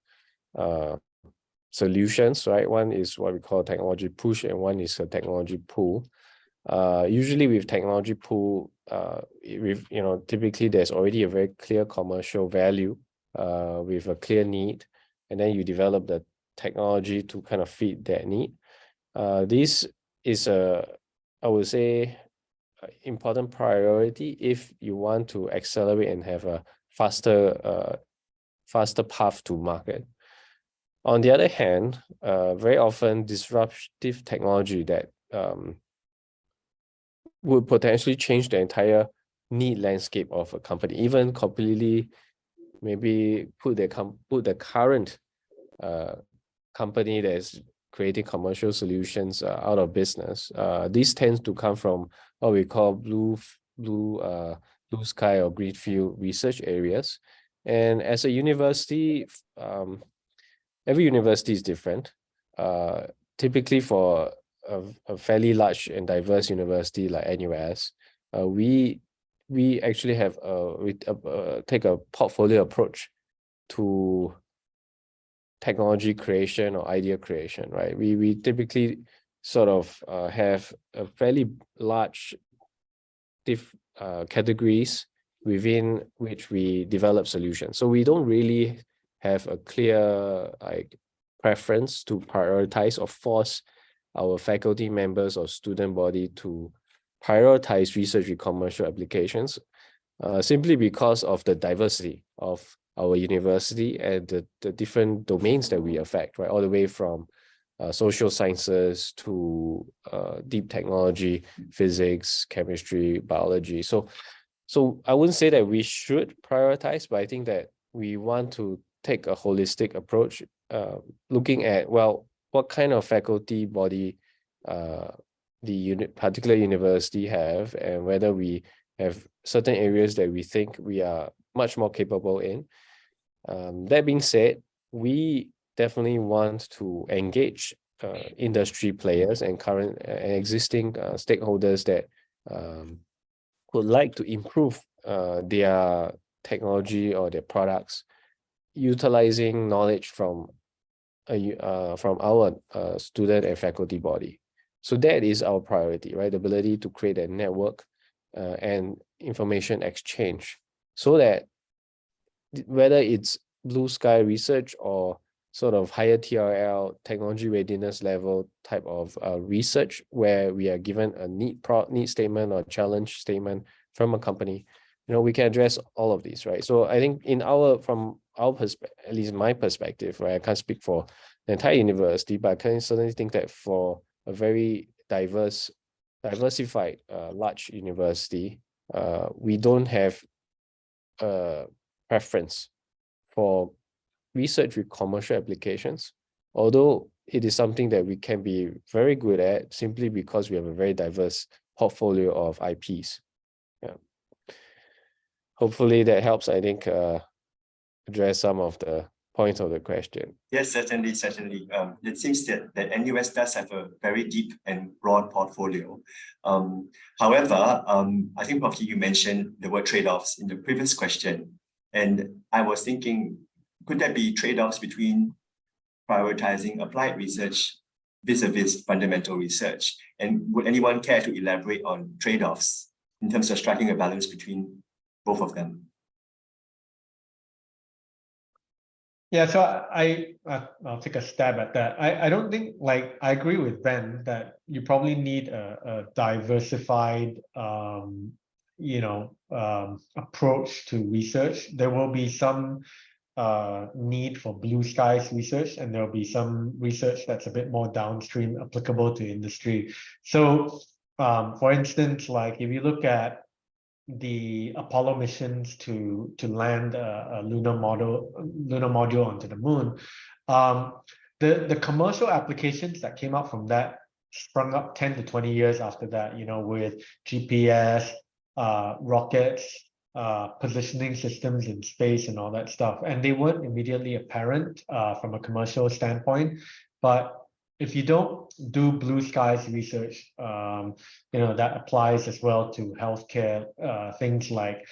Speaker 7: solutions, right? One is what we call technology push, and one is a technology pull. Usually with technology pull, typically there's already a very clear commercial value with a clear need, and then you develop the technology to kind of feed that need. This is I would say, important priority if you want to accelerate and have a faster path to market. On the other hand, very often disruptive technology that would potentially change the entire need landscape of a company, even completely maybe put the current company that's creating commercial solutions out of business. These tends to come from what we call blue sky or greenfield research areas. And as a university, every university is different. Typically for a fairly large and diverse university like NUS, we actually have take a portfolio approach to technology creation or idea creation, right? We typically sort of have a fairly large categories within which we develop solutions. So we don't really have a clear preference to prioritize or force our faculty members or student body to prioritize research with commercial applications, simply because of the diversity of our university and the different domains that we affect, right? All the way from social sciences to deep technology, physics, chemistry, biology. So I wouldn't say that we should prioritize, but I think that we want to take a holistic approach, looking at, well, what kind of faculty body the particular university have, and whether we have certain areas that we think we are much more capable in. That being said, we definitely want to engage industry players and current and existing stakeholders that would like to improve their technology or their products, utilizing knowledge from our student and faculty body. So that is our priority, right? The ability to create a network and information exchange, so that whether it's blue sky research or sort of higher TRL, technology readiness level type of research, where we are given a need statement or challenge statement from a company, we can address all of these, right? So I think from our perspective, at least my perspective, right, I can't speak for the entire university, but I can certainly think that for a very diversified large university, we don't have a preference for research with commercial applications, although it is something that we can be very good at simply because we have a very diverse portfolio of IPs. Yeah. Hopefully that helps, I think, address some of the points of the question.
Speaker 2: Yes, certainly. It seems that NUS does have a very deep and broad portfolio. However, I think, Prof. you mentioned the word trade-offs in the previous question. And I was thinking, could there be trade-offs between prioritizing applied research vis-a-vis fundamental research? And would anyone care to elaborate on trade-offs in terms of striking a balance between both of them?
Speaker 6: Yeah, so I'll take a stab at that. I don't think, I agree with Ben that you probably need a diversified approach to research. There will be some need for blue skies research, and there'll be some research that's a bit more downstream, applicable to industry. So for instance, if you look at the Apollo missions to land a lunar module onto the moon, the commercial applications that came out from that sprung up 10 to 20 years after that, with GPS, rockets, positioning systems in space and all that stuff. And they weren't immediately apparent from a commercial standpoint. But if you don't do blue skies research, that applies as well to healthcare, things like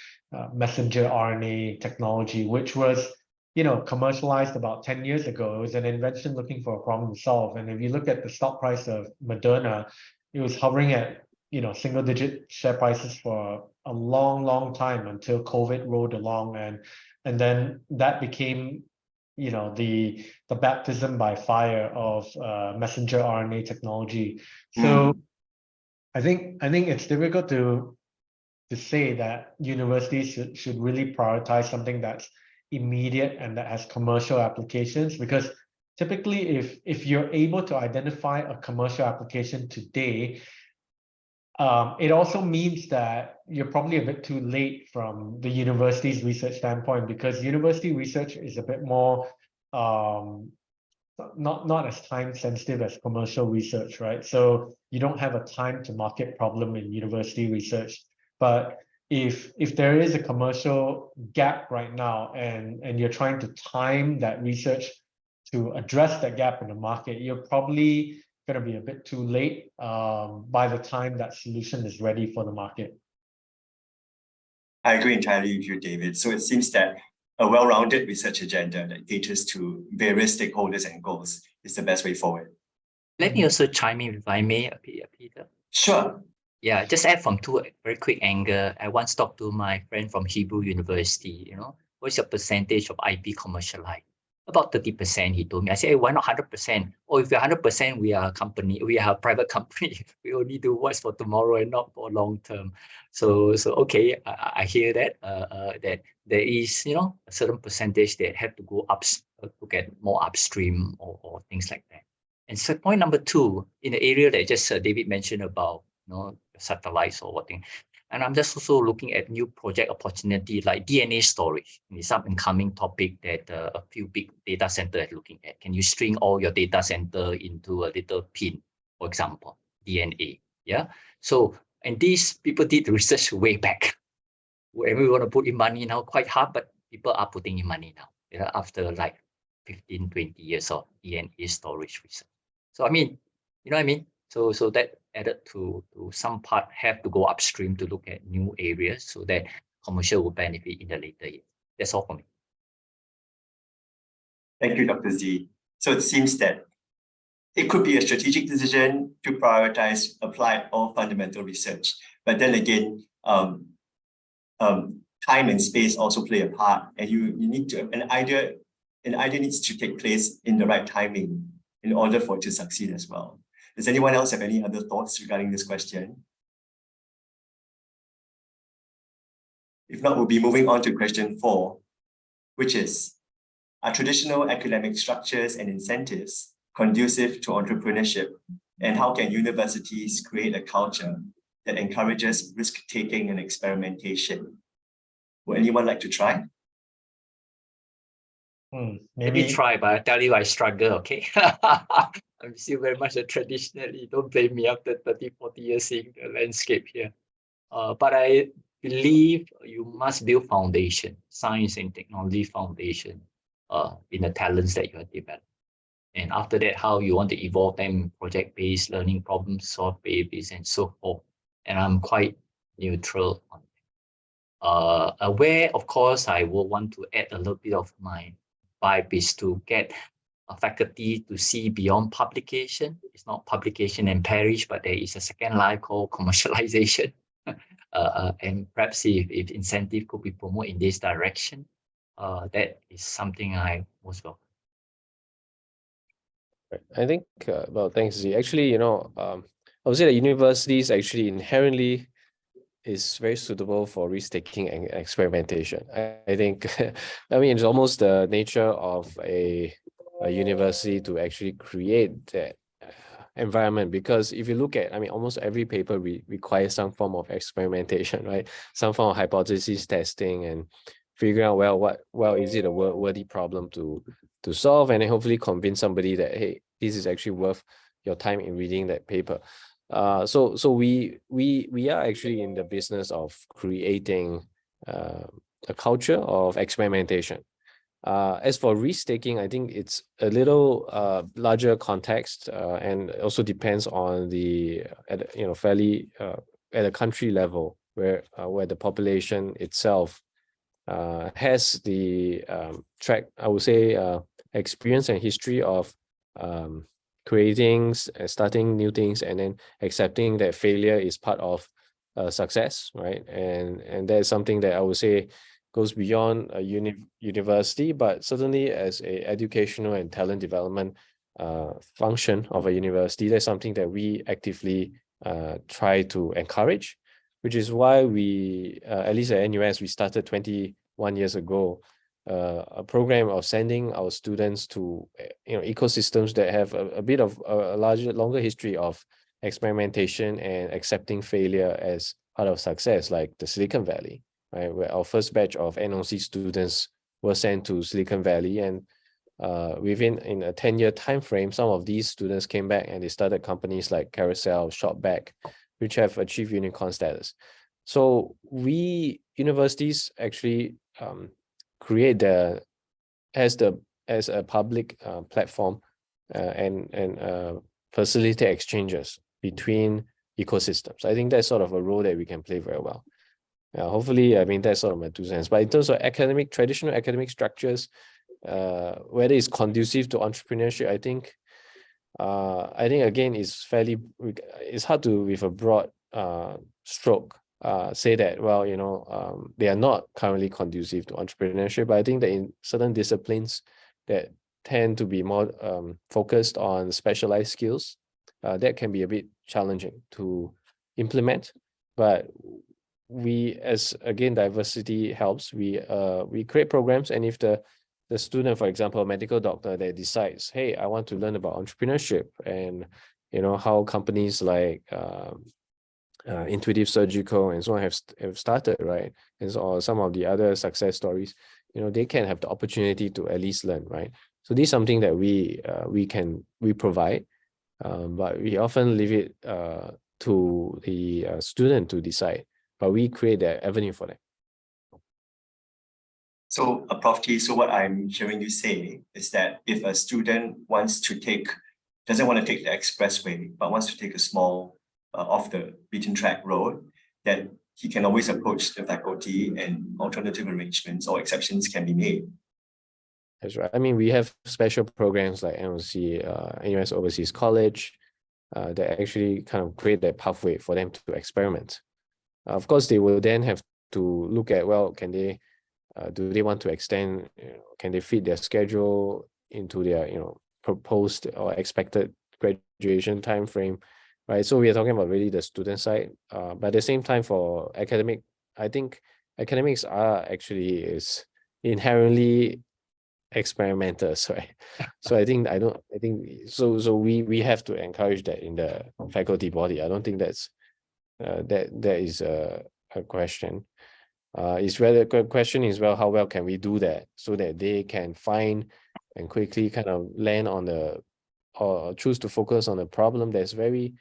Speaker 6: messenger RNA technology, which was commercialized about 10 years ago. It was an invention looking for a problem to solve. And if you look at the stock price of Moderna, it was hovering at single digit share prices for a long time until COVID rolled along, and then that became the baptism by fire of messenger RNA technology. So I think it's difficult to say that universities should really prioritize something that's immediate and that has commercial applications, because typically if you're able to identify a commercial application today, it also means that you're probably a bit too late from the university's research standpoint, because university research is a bit more not as time sensitive as commercial research, right? So you don't have a time to market problem in university research. But if there is a commercial gap right now and you're trying to time that research to address that gap in the market, you're probably going to be a bit too late by the time that solution is ready for the market.
Speaker 2: I agree entirely with you, David. So it seems that a well-rounded research agenda that caters to various stakeholders and goals is the best way forward.
Speaker 5: Let me also chime in, if I may, Peter.
Speaker 2: Sure.
Speaker 5: Yeah, just add from two very quick angle. I once talked to my friend from Hebrew University, what's your percentage of IP commercialized? About 30%, he told me. I said, hey, why not 100%? Or if you're 100%, we are a company, we are a private company. We only do what's for tomorrow and not for long term. So okay, I hear that, that there is, a certain percentage that have to go up to get more upstream or things like that. And so point number two, in the area that just David mentioned about, satellites or what thing. And I'm just also looking at new project opportunity like DNA storage. It's some incoming topic that a few big data centers are looking at. Can you string all your data center into a little pin, for example, DNA? Yeah. So, and these people did research way back. When we want to put in money now, quite hard, but people are putting in money now, after like 15, 20 years of DNA storage research. So, I mean, you know what I mean? So that added to some part have to go upstream to look at new areas so that commercial will benefit in the later years. That's all for me.
Speaker 2: Thank you, Dr. Z. So it seems that it could be a strategic decision to prioritize applied or fundamental research. But then again, time and space also play a part, and you need to an idea needs to take place in the right timing in order for it to succeed as well. Does anyone else have any other thoughts regarding this question? If not, we'll be moving on to question 4, which is, are traditional academic structures and incentives conducive to entrepreneurship? And how can universities create a culture that encourages risk-taking and experimentation? Would anyone like to try?
Speaker 5: Maybe try, but I tell you, I struggle, okay? I'm still very much a traditionally, don't blame me after 30, 40 years seeing the landscape here. But I believe you must build foundation, science and technology foundation in the talents that you have developed. And after that, how you want to evolve them, project-based learning, problem solve babies, and so forth. And I'm quite neutral on that. Where, of course, I will want to add a little bit of my vibe is to get a faculty to see beyond publication. It's not publication and perish, but there is a second life called commercialization. And perhaps if incentive could be promoted in this direction, that is something I most welcome.
Speaker 7: I think, well, thanks, Z. Actually, I would say that universities actually inherently is very suitable for risk-taking and experimentation. I think, I mean, it's almost the nature of a university to actually create that environment, because if you look at, I mean, almost every paper requires some form of experimentation, right? Some form of hypothesis testing and figuring out, well, is it a worthy problem to solve, and then hopefully convince somebody that, hey, this is actually worth your time in reading that paper. So we are actually in the business of creating a culture of experimentation. As for risk-taking, I think it's a little larger context, and also depends on fairly at a country level where the population itself has the track, I would say, experience and history of creating, starting new things, and then accepting that failure is part of success, right? And that's something that I would say goes beyond a university, but certainly as a educational and talent development function of a university, that's something that we actively try to encourage, which is why we, at least at NUS, we started 21 years ago, a program of sending our students to ecosystems that have a bit of a longer history of experimentation and accepting failure as part of success, like the Silicon Valley, right? Where our first batch of NOC students were sent to Silicon Valley, and in a 10-year time frame, some of these students came back and they started companies like Carousel, Shopback, which have achieved unicorn status. So universities actually create as a public platform and facilitate exchanges between ecosystems. I think that's sort of a role that we can play very well. Hopefully, I mean, that's sort of my 2 cents. But in terms of traditional academic structures, whether it's conducive to entrepreneurship, I think again, it's hard to, with a broad stroke, say that, well, they are not currently conducive to entrepreneurship. But I think that in certain disciplines that tend to be more focused on specialized skills, that can be a bit challenging to implement. But we, as again, diversity helps, we create programs, and if the student, for example, a medical doctor that decides, hey, I want to learn about entrepreneurship and how companies like Intuitive Surgical and so on have started, right? And so some of the other success stories, they can have the opportunity to at least learn, right? So this is something that we provide, but we often leave it to the student to decide, but we create that avenue for them.
Speaker 2: So, Prof. T, so what I'm hearing you say is that if a student doesn't want to take the expressway, but wants to take a small off the beaten track road, then he can always approach the faculty and alternative arrangements or exceptions can be made.
Speaker 7: That's right. I mean, we have special programs like NOC, NUS Overseas College, that actually kind of create that pathway for them to experiment. Of course, they will then have to look at, well, can they, do they want to extend, can they fit their schedule into their, proposed or expected graduation time frame, right? So we are talking about really the student side, but at the same time for academic, I think academics is inherently experimenters, right? So we have to encourage that in the faculty body. I don't think that's that is a question. It's rather the question is, well, how well can we do that so that they can find and quickly kind of land on or choose to focus on a problem that's very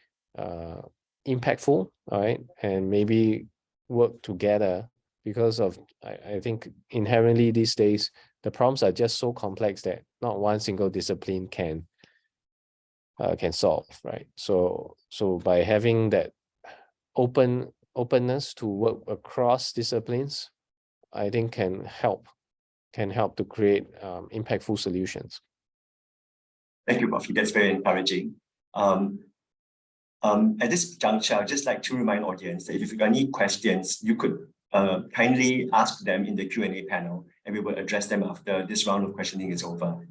Speaker 7: impactful, all right, and maybe work together, because of I think inherently these days the problems are just so complex that not one single discipline can solve, right? So by having that openness to work across disciplines, I think can help to create impactful solutions.
Speaker 2: Thank you, Prof. That's very encouraging. At this juncture, I'd just like to remind audience that if you've got any questions, you could kindly ask them in the Q&A panel, and we will address them after this round of questioning is over.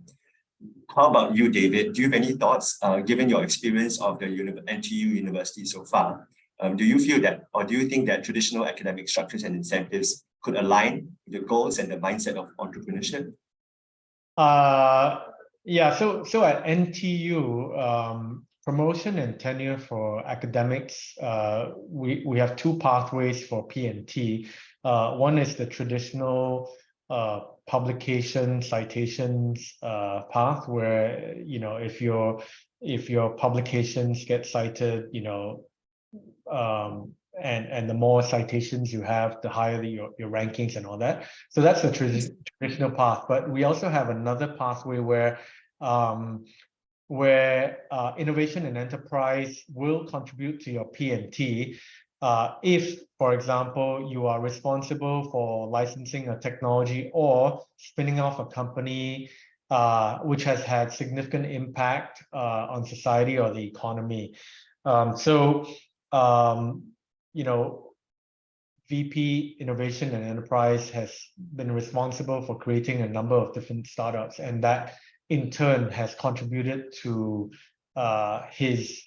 Speaker 2: How about you, David? Do you have any thoughts, given your experience of the NTU University so far? Do you feel that, or do you think that traditional academic structures and incentives could align with the goals and the mindset of entrepreneurship?
Speaker 6: Yeah, so at NTU, promotion and tenure for academics, we have two pathways for P&T. One is the traditional publication citations path, where if your publications get cited, and the more citations you have, the higher your rankings and all that. So that's the traditional path. But we also have another pathway where innovation and enterprise will contribute to your P&T if, for example, you are responsible for licensing a technology or spinning off a company which has had significant impact on society or the economy. VP Innovation and Enterprise has been responsible for creating a number of different startups, and that in turn has contributed to his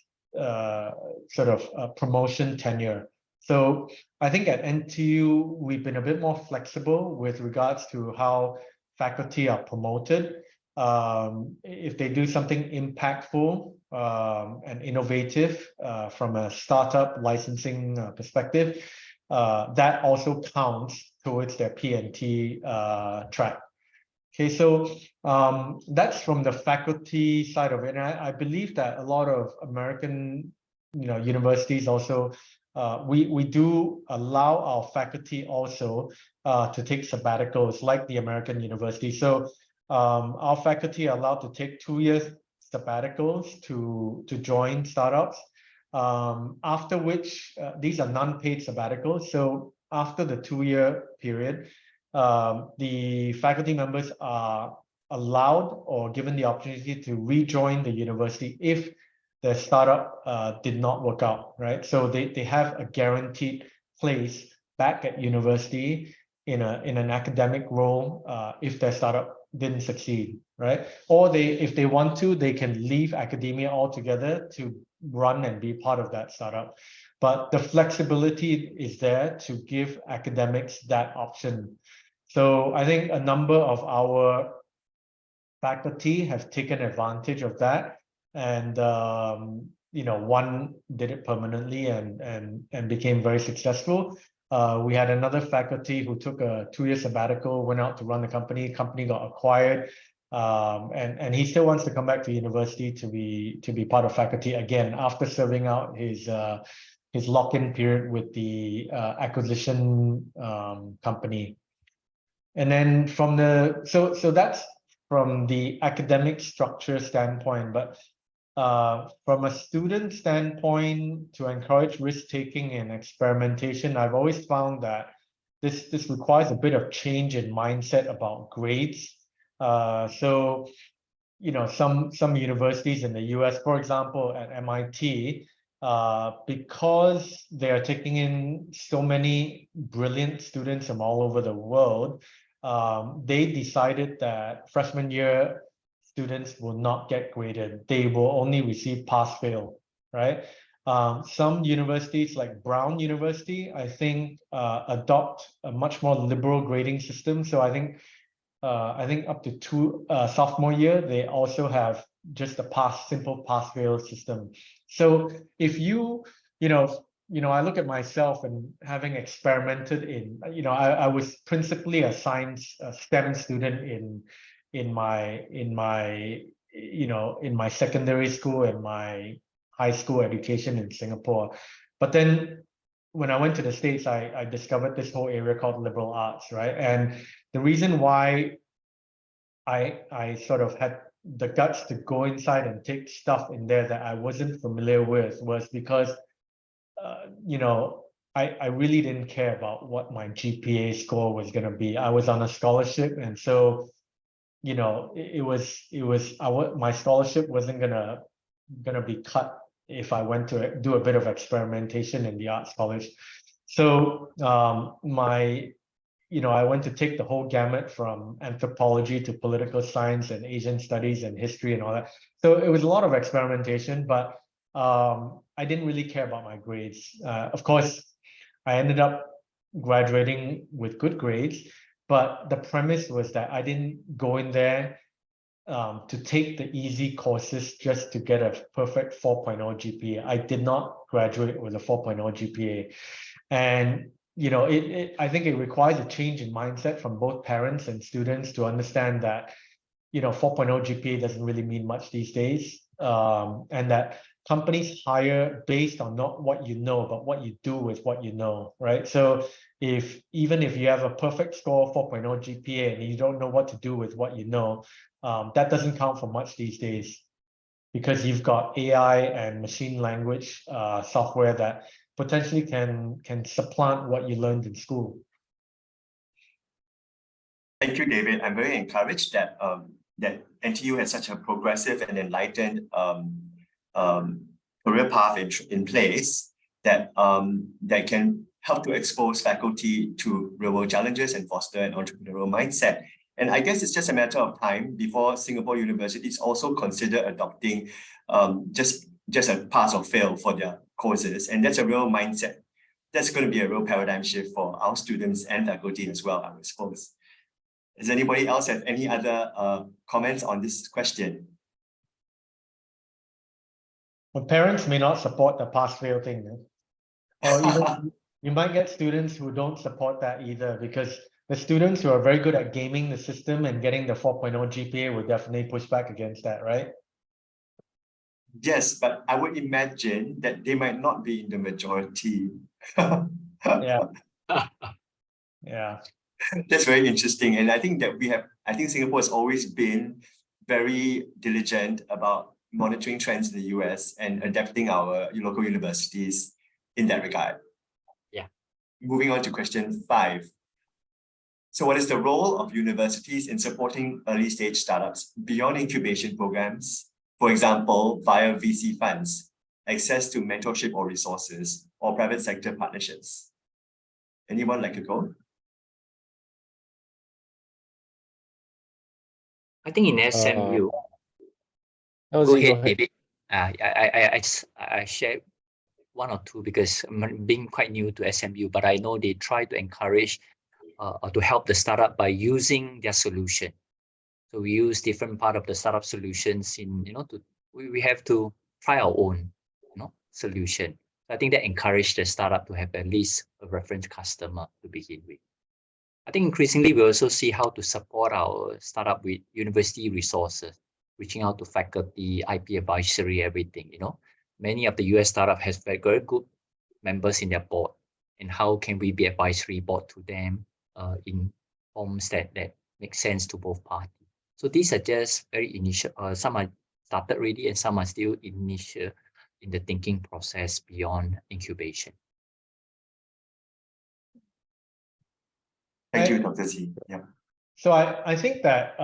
Speaker 6: promotion tenure. So I think at NTU, we've been a bit more flexible with regards to how faculty are promoted. If they do something impactful and innovative from a startup licensing perspective, that also counts towards their P&T track. Okay, so that's from the faculty side of it. And I believe that a lot of American universities also, we do allow our faculty also to take sabbaticals like the American university. So our faculty are allowed to take 2 years sabbaticals to join startups, after which these are non-paid sabbaticals. So after the 2-year period, the faculty members are allowed or given the opportunity to rejoin the university if the startup did not work out, right? So they have a guaranteed place back at university in an academic role if their startup didn't succeed, right? Or if they want to, they can leave academia altogether to run and be part of that startup. But the flexibility is there to give academics that option. So I think a number of our faculty have taken advantage of that, and one did it permanently and became very successful. We had another faculty who took a 2-year sabbatical, went out to run the company. Company got acquired, and he still wants to come back to university to be part of faculty again after serving out his lock-in period with the acquisition company. And then from so that's from the academic structure standpoint, but from a student standpoint, to encourage risk-taking and experimentation, I've always found that this requires a bit of change in mindset about grades. So, some universities in the US, for example, at MIT, because they are taking in so many brilliant students from all over the world, they decided that freshman year students will not get graded. They will only receive pass-fail, right? Some universities like Brown University, I think, adopt a much more liberal grading system. So I think up to sophomore year, they also have just a simple pass-fail system. So if I look at myself and having experimented in, I was principally a STEM student in my secondary school and my high school education in Singapore. But then when I went to the States, I discovered this whole area called liberal arts, right? And the reason why I sort of had the guts to go inside and take stuff in there that I wasn't familiar with was because I really didn't care about what my GPA score was going to be. I was on a scholarship, and so my scholarship wasn't gonna be cut if I went to do a bit of experimentation in the arts college. So I went to take the whole gamut from anthropology to political science and Asian studies and history and all that. So it was a lot of experimentation, but I didn't really care about my grades. Of course, I ended up graduating with good grades, but the premise was that I didn't go in there to take the easy courses just to get a perfect 4.0 GPA. I did not graduate with a 4.0 GPA. And I think it requires a change in mindset from both parents and students to understand that 4.0 GPA doesn't really mean much these days, and that companies hire based on not what you know, but what you do with what you know, right? So even if you have a perfect score, 4.0 GPA, and you don't know what to do with what you know, that doesn't count for much these days, because you've got AI and machine language software that potentially can supplant what you learned in school.
Speaker 2: Thank you, David. I'm very encouraged that that NTU has such a progressive and enlightened career path in place that that can help to expose faculty to real-world challenges and foster an entrepreneurial mindset. And I guess it's just a matter of time before Singapore universities also consider adopting just a pass or fail for their courses. And that's a real mindset. That's going to be a real paradigm shift for our students and faculty as well, I would suppose. Does anybody else have any other comments on this question?
Speaker 6: But parents may not support the pass-fail thing. Or even you might get students who don't support that either, because the students who are very good at gaming the system and getting the 4.0 GPA will definitely push back against that, right?
Speaker 2: Yes, but I would imagine that they might not be in the majority.
Speaker 6: Yeah. Yeah.
Speaker 2: That's very interesting. And I think that I think Singapore has always been very diligent about monitoring trends in the US and adapting our local universities in that regard.
Speaker 5: Yeah.
Speaker 2: Moving on to question 5. So what is the role of universities in supporting early stage startups beyond incubation programs? For example, via VC funds, access to mentorship or resources, or private sector partnerships. Anyone like to go?
Speaker 5: I think in SMU,
Speaker 7: Go
Speaker 5: go ahead,
Speaker 7: ahead.
Speaker 5: David. I share one or two because I'm being quite new to SMU, but I know they try to encourage to help the startup by using their solution. So we use different part of the startup solutions we have to try our own solution. So I think that encouraged the startup to have at least a reference customer to begin with. I think increasingly we also see how to support our startup with university resources, reaching out to faculty, IP advisory, everything. Many of the US startup has very good members in their board, and how can we be advisory board to them in forms that make sense to both parties. So these are just very initial. Some are started already, and some are still initial in the thinking process beyond incubation.
Speaker 2: Thank you, Dr. Z. Yeah.
Speaker 6: So I think that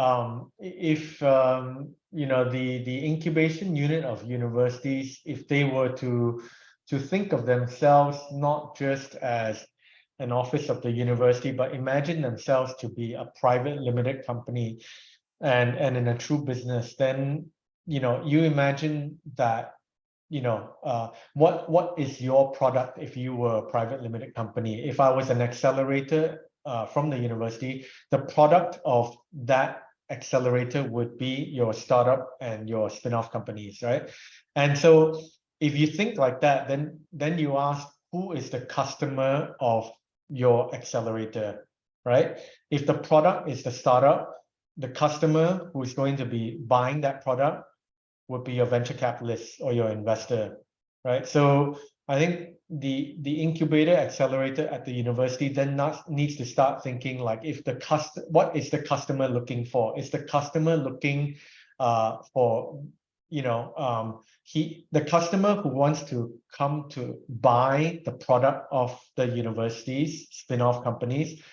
Speaker 6: if the incubation unit of universities, if they were to think of themselves not just as an office of the university, but imagine themselves to be a private limited company and in a true business, then you imagine that what is your product if you were a private limited company? If I was an accelerator from the university, the product of that accelerator would be your startup and your spin-off companies, right? And so if you think like that, then you ask, who is the customer of your accelerator, right? If the product is the startup, the customer who is going to be buying that product would be your venture capitalist or your investor, right? So I think the incubator accelerator at the university then needs to start thinking like, what is the customer looking for? Is the customer looking for the customer who wants to come to buy the product of the university's spin-off companies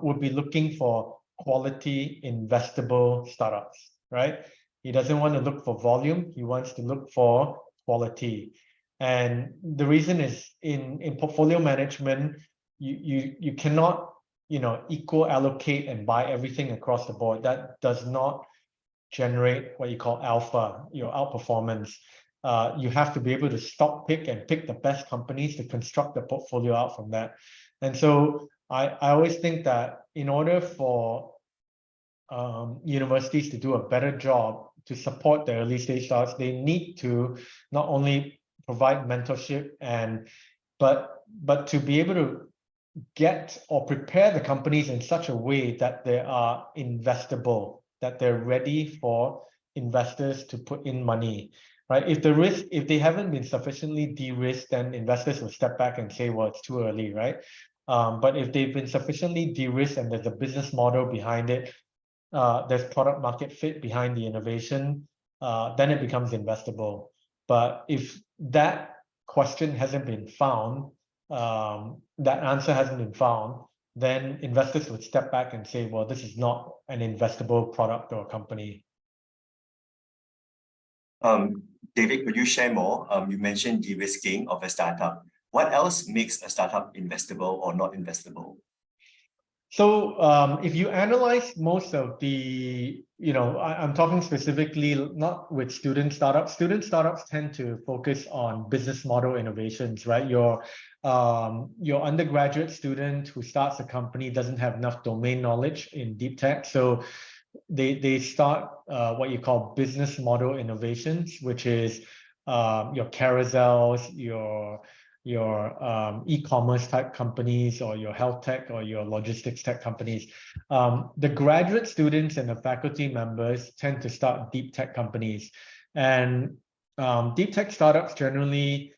Speaker 6: would be looking for quality investable startups, right? He doesn't want to look for volume. He wants to look for quality. And the reason is in portfolio management, you cannot equal allocate and buy everything across the board. That does not generate what you call alpha, your outperformance. You have to be able to stock pick and pick the best companies to construct the portfolio out from that. And so I always think that in order for universities to do a better job to support the early stage startups. They need to not only provide mentorship but to be able to get or prepare the companies in such a way that they are investable, that they're ready for investors to put in money, right? If they haven't been sufficiently de-risked, then investors will step back and say, well, it's too early, right? But if they've been sufficiently de-risked and there's a business model behind it, there's product market fit behind the innovation, then it becomes investable. But if that question hasn't been found, that answer hasn't been found, then investors would step back and say, well, this is not an investable product or company.
Speaker 2: David, could you share more? You mentioned de-risking of a startup. What else makes a startup investable or not investable?
Speaker 6: So if you analyze most of the, I'm talking specifically not with student startups. Student startups tend to focus on business model innovations, right? Your undergraduate student who starts a company doesn't have enough domain knowledge in deep tech. So they start what you call business model innovations, which is your carousels, your e-commerce type companies, or your health tech or your logistics tech companies. The graduate students and the faculty members tend to start deep tech companies. And deep tech startups generally,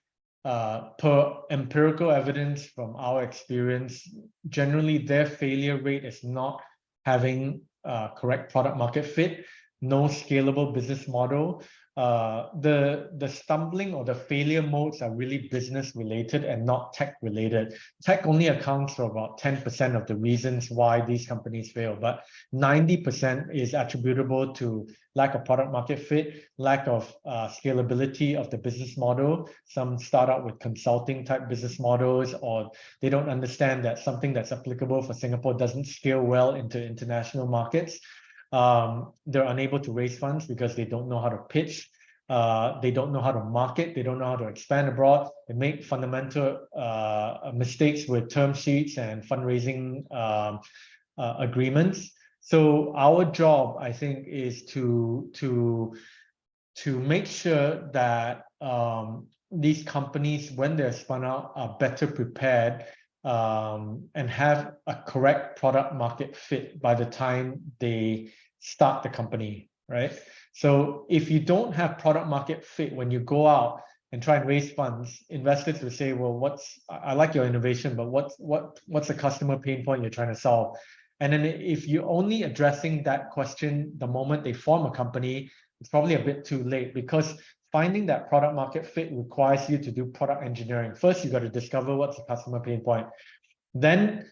Speaker 6: per empirical evidence from our experience, generally their failure rate is not having correct product market fit, no scalable business model. The stumbling or the failure modes are really business related and not tech related. Tech only accounts for about 10% of the reasons why these companies fail, but 90% is attributable to lack of product market fit, lack of scalability of the business model. Some start out with consulting type business models, or they don't understand that something that's applicable for Singapore doesn't scale well into international markets. They're unable to raise funds because they don't know how to pitch. They don't know how to market. They don't know how to expand abroad. They make fundamental mistakes with term sheets and fundraising agreements. So our job, I think, is to make sure that these companies, when they're spun out, are better prepared and have a correct product market fit by the time they start the company, right? So if you don't have product market fit when you go out and try and raise funds, investors will say, well, I like your innovation, but what's the customer pain point you're trying to solve? And then if you're only addressing that question the moment they form a company, it's probably a bit too late, because finding that product market fit requires you to do product engineering. First, you got to discover what's the customer pain point. Then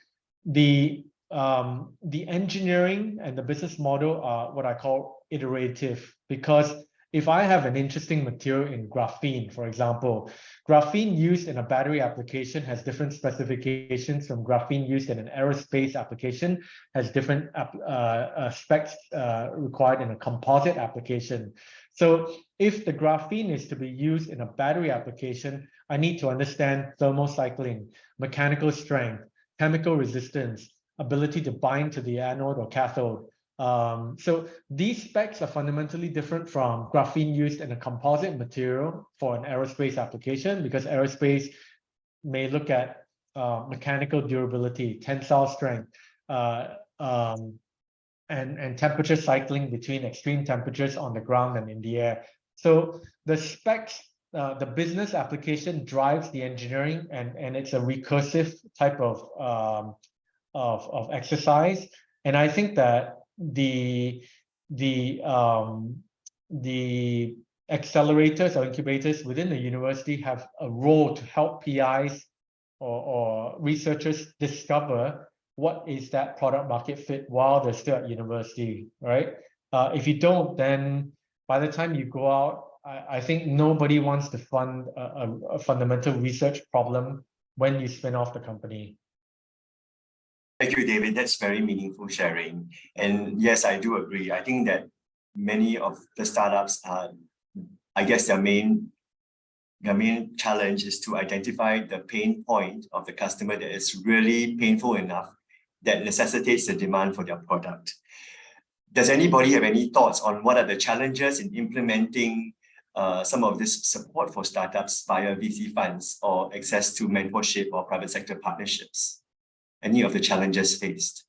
Speaker 6: the engineering and the business model are what I call iterative, because if I have an interesting material in graphene, for example, graphene used in a battery application has different specifications from graphene used in an aerospace application, has different specs required in a composite application. So if the graphene is to be used in a battery application, I need to understand thermal cycling, mechanical strength, chemical resistance, ability to bind to the anode or cathode. So these specs are fundamentally different from graphene used in a composite material for an aerospace application, because aerospace may look at mechanical durability, tensile strength, and temperature cycling between extreme temperatures on the ground and in the air. So the specs, the business application drives the engineering, and it's a recursive type of exercise. And I think that the accelerators or incubators within the university have a role to help PIs or researchers discover what is that product market fit while they're still at university, right? If you don't, then by the time you go out, I think nobody wants to fund a fundamental research problem when you spin off the company.
Speaker 2: Thank you, David. That's very meaningful sharing. And yes, I do agree. I think that many of the startups are, I guess their main challenge is to identify the pain point of the customer that is really painful enough that necessitates the demand for their product. Does anybody have any thoughts on what are the challenges in implementing some of this support for startups via VC funds or access to mentorship or private sector partnerships? Any of the challenges faced?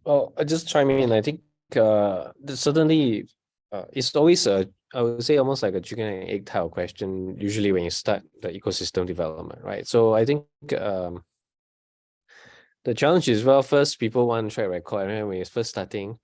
Speaker 7: Well, I just chime in. I think certainly it's always I would say almost like a chicken and egg type of question, usually when you start the ecosystem development, right? So I think the challenge is, well, first people want a track record. I mean, when you're first starting,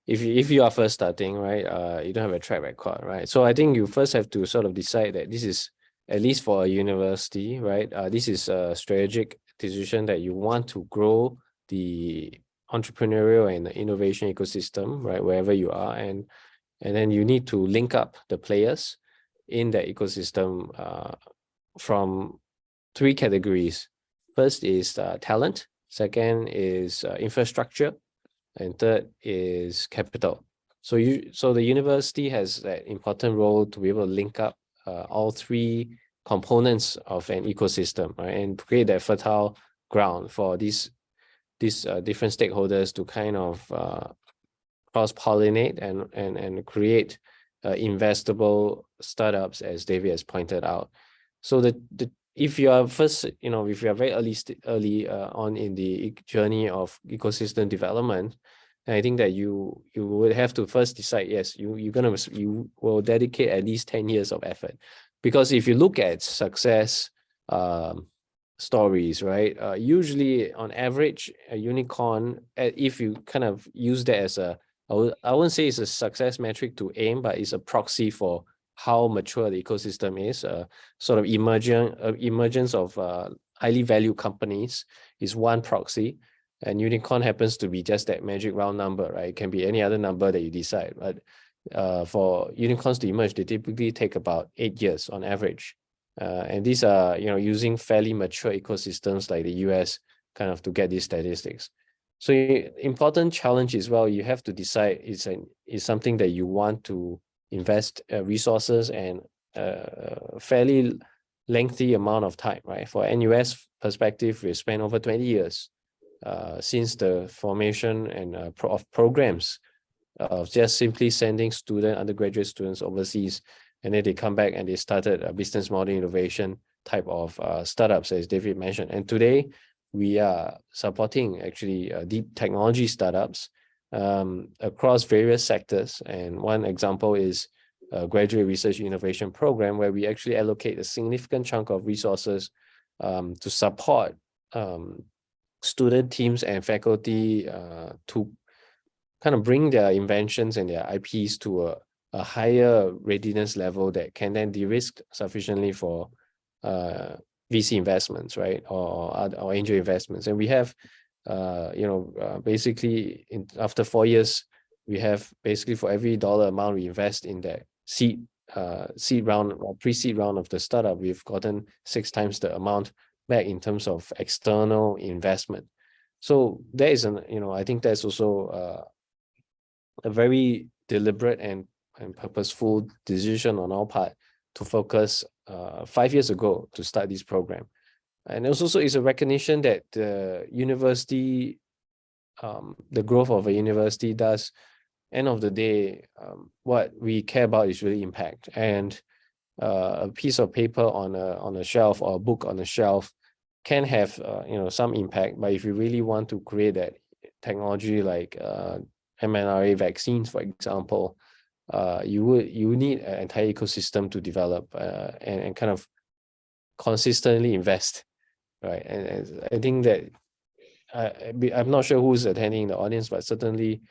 Speaker 7: if you are first starting, right, you don't have a track record, right? So I think you first have to sort of decide that this is, at least for a university, right, this is a strategic decision that you want to grow the entrepreneurial and innovation ecosystem, right, wherever you are, and then you need to link up the players in that ecosystem from three categories. First is talent, second is infrastructure, and third is capital. So the university has that important role to be able to link up all three components of an ecosystem, right, and create that fertile ground for these different stakeholders to kind of cross-pollinate and create investable startups, as David has pointed out. So if you are first, if you are very early on in the journey of ecosystem development, I think that you would have to first decide, yes, you will dedicate at least 10 years of effort. Because if you look at success stories, right, usually on average, a unicorn, if you kind of use that as I wouldn't say it's a success metric to aim, but it's a proxy for how mature the ecosystem is. Sort of emergence of highly valued companies is one proxy, and unicorn happens to be just that magic round number, right? It can be any other number that you decide, but for unicorns to emerge, they typically take about 8 years on average, and these are using fairly mature ecosystems like the US kind of to get these statistics. So important challenge as well, you have to decide is something that you want to invest resources and fairly lengthy amount of time, right? For NUS perspective, we spent over 20 years since the formation and of programs of just simply sending undergraduate students overseas, and then they come back and they started a business model innovation type of startups, as David mentioned. And today, we are supporting actually deep technology startups across various sectors. And one example is a graduate research innovation program where we actually allocate a significant chunk of resources to support student teams and faculty to kind of bring their inventions and their IPs to a higher readiness level that can then de-risk sufficiently for VC investments, right, or angel investments. And we have, basically after 4 years, we have basically for every dollar amount we invest in that seed round or pre-seed round of the startup, we've gotten 6 times the amount back in terms of external investment. So there is I think that's also a very deliberate and purposeful decision on our part to focus 5 years ago to start this program. And also is a recognition that the university, the growth of a university does, end of the day, what we care about is really impact. And a piece of paper on a shelf or a book on a shelf can have some impact, but if you really want to create that technology like mRNA vaccines, for example, you need an entire ecosystem to develop and kind of consistently invest, right? And I think that I'm not sure who's attending the audience, but certainly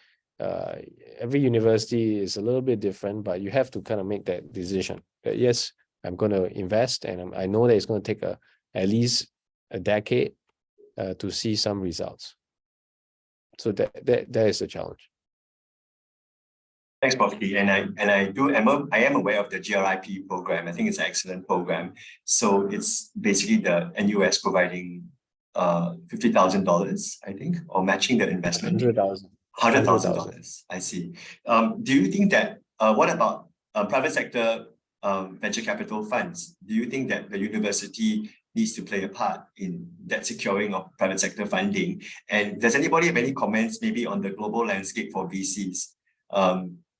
Speaker 7: every university is a little bit different, but you have to kind of make that decision that yes, I'm going to invest, and I know that it's going to take at least a decade to see some results. So that is a challenge.
Speaker 2: Thanks, Prof. Lee. And I am aware of the GRIP program. I think it's an excellent program. So it's basically the NUS providing $50,000, I think, or matching the investment. $100,000. I see. Do you think that what about private sector venture capital funds? Do you think that the university needs to play a part in that securing of private sector funding. And does anybody have any comments maybe on the global landscape for VCs?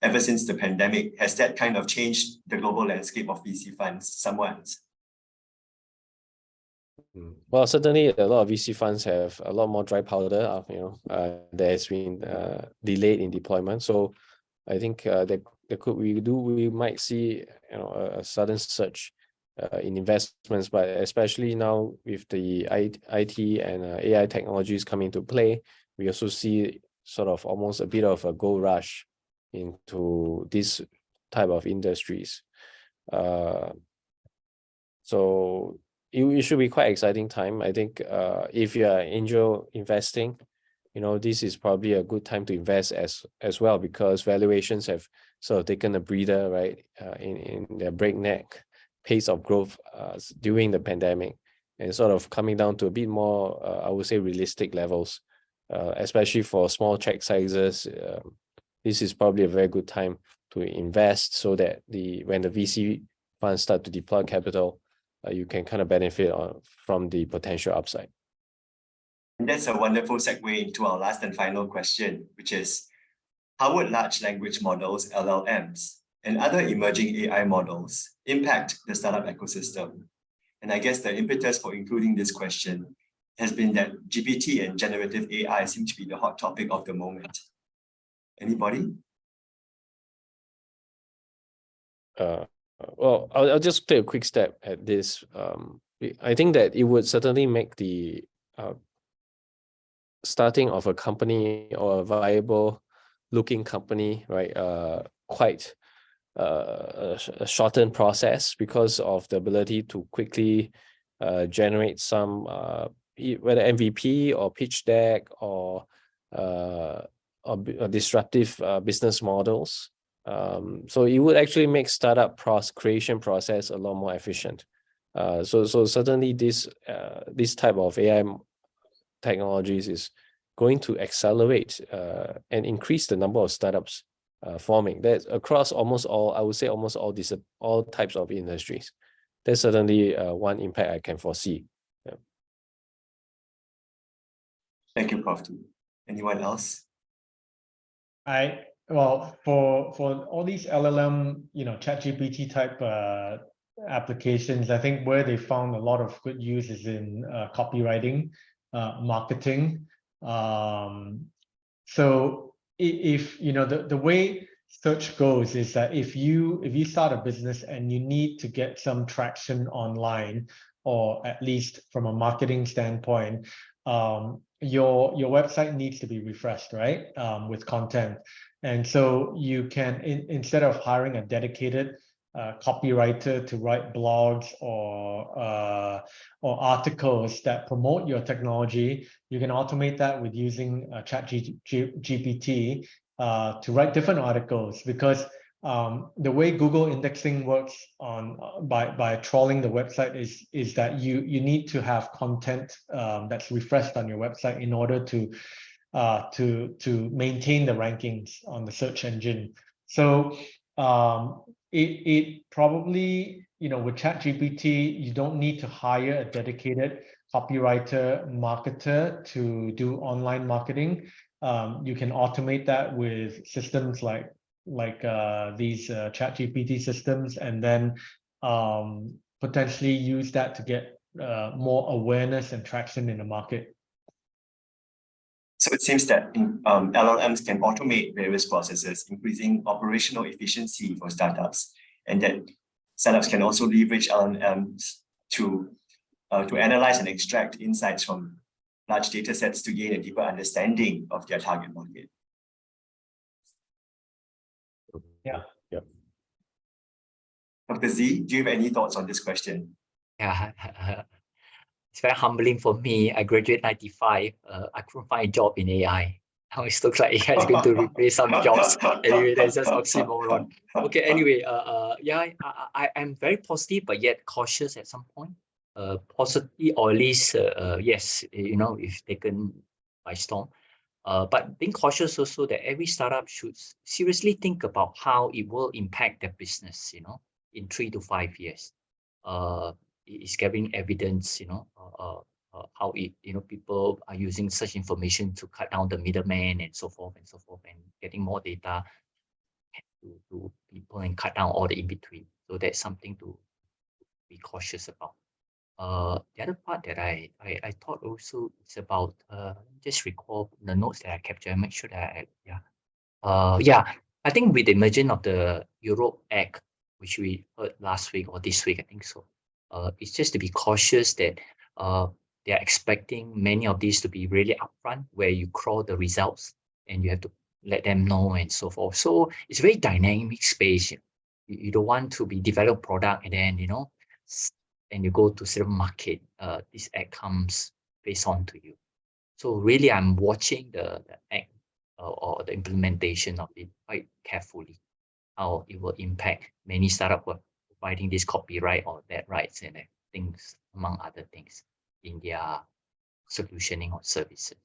Speaker 2: Ever since the pandemic, has that kind of changed the global landscape of VC funds somewhat?
Speaker 7: Well, certainly a lot of VC funds have a lot more dry powder, that has been delayed in deployment. So I think we might see a sudden surge in investments, but especially now with the IT and AI technologies coming into play, we also see sort of almost a bit of a gold rush into this type of industries. So it should be quite exciting time. I think if you are angel investing, this is probably a good time to invest as well, because valuations have sort of taken a breather, right, in their breakneck pace of growth during the pandemic, and sort of coming down to a bit more, I would say, realistic levels, especially for small check sizes. This is probably a very good time to invest, so that when the VC funds start to deploy capital, you can kind of benefit from the potential upside.
Speaker 2: And that's a wonderful segue into our last and final question, which is, how would large language models, LLMs, and other emerging AI models impact the startup ecosystem? And I guess the impetus for including this question has been that GPT and generative AI seem to be the hot topic of the moment. Anybody?
Speaker 7: Well, I'll just take a quick step at this. I think that it would certainly make the starting of a company or a viable looking company, right, quite a shortened process, because of the ability to quickly generate some whether MVP or pitch deck or disruptive business models. So it would actually make startup creation process a lot more efficient. So certainly this type of AI technologies is going to accelerate and increase the number of startups forming. That's across almost all, I would say almost all types of industries. That's certainly one impact I can foresee. Yeah.
Speaker 2: Thank you, Prof. Anyone else?
Speaker 6: Well, for all these LLM, ChatGPT type applications, I think where they found a lot of good use is in copywriting, marketing. So if the way search goes is that if you start a business and you need to get some traction online, or at least from a marketing standpoint, your website needs to be refreshed, right, with content. And so you can, instead of hiring a dedicated copywriter to write blogs or articles that promote your technology, you can automate that with using ChatGPT to write different articles. Because the way Google indexing works by trawling the website is that you need to have content that's refreshed on your website in order to maintain the rankings on the search engine. So it probably, with ChatGPT, you don't need to hire a dedicated copywriter, marketer to do online marketing. You can automate that with systems like these ChatGPT systems, and then potentially use that to get more awareness and traction in the market.
Speaker 2: So it seems that LLMs can automate various processes, increasing operational efficiency for startups, and that startups can also leverage LLMs to analyze and extract insights from large data sets to gain a deeper understanding of their target market.
Speaker 6: Yeah.
Speaker 2: Dr. Z, do you have any thoughts on this question?
Speaker 5: Yeah, it's very humbling for me. I graduated 95. I couldn't find a job in AI. Now it looks like AI is going to replace some jobs. Anyway, that's just oxymoron. Okay, anyway, yeah, I am very positive, but yet cautious at some point. Positive, or at least, yes, if taken by storm. But being cautious also that every startup should seriously think about how it will impact their business, in 3 to 5 years. is giving evidence, how people are using such information to cut down the middleman and so forth, and getting more data to people and cut down all the in-between. So that's something to be cautious about. The other part that I thought also is about, just recall the notes that I captured and make sure that I think with the emergence of the Europe Act, which we heard last week or this week, I think so. It's just to be cautious that they are expecting many of these to be really upfront, where you crawl the results and you have to let them know and so forth. So it's a very dynamic space. You don't want to be develop product and then and you go to certain market. This act comes based on to you. So really, I'm watching the act or the implementation of it quite carefully, how it will impact many startups who are providing this copyright or that rights and things, among other things, in their solutioning or services.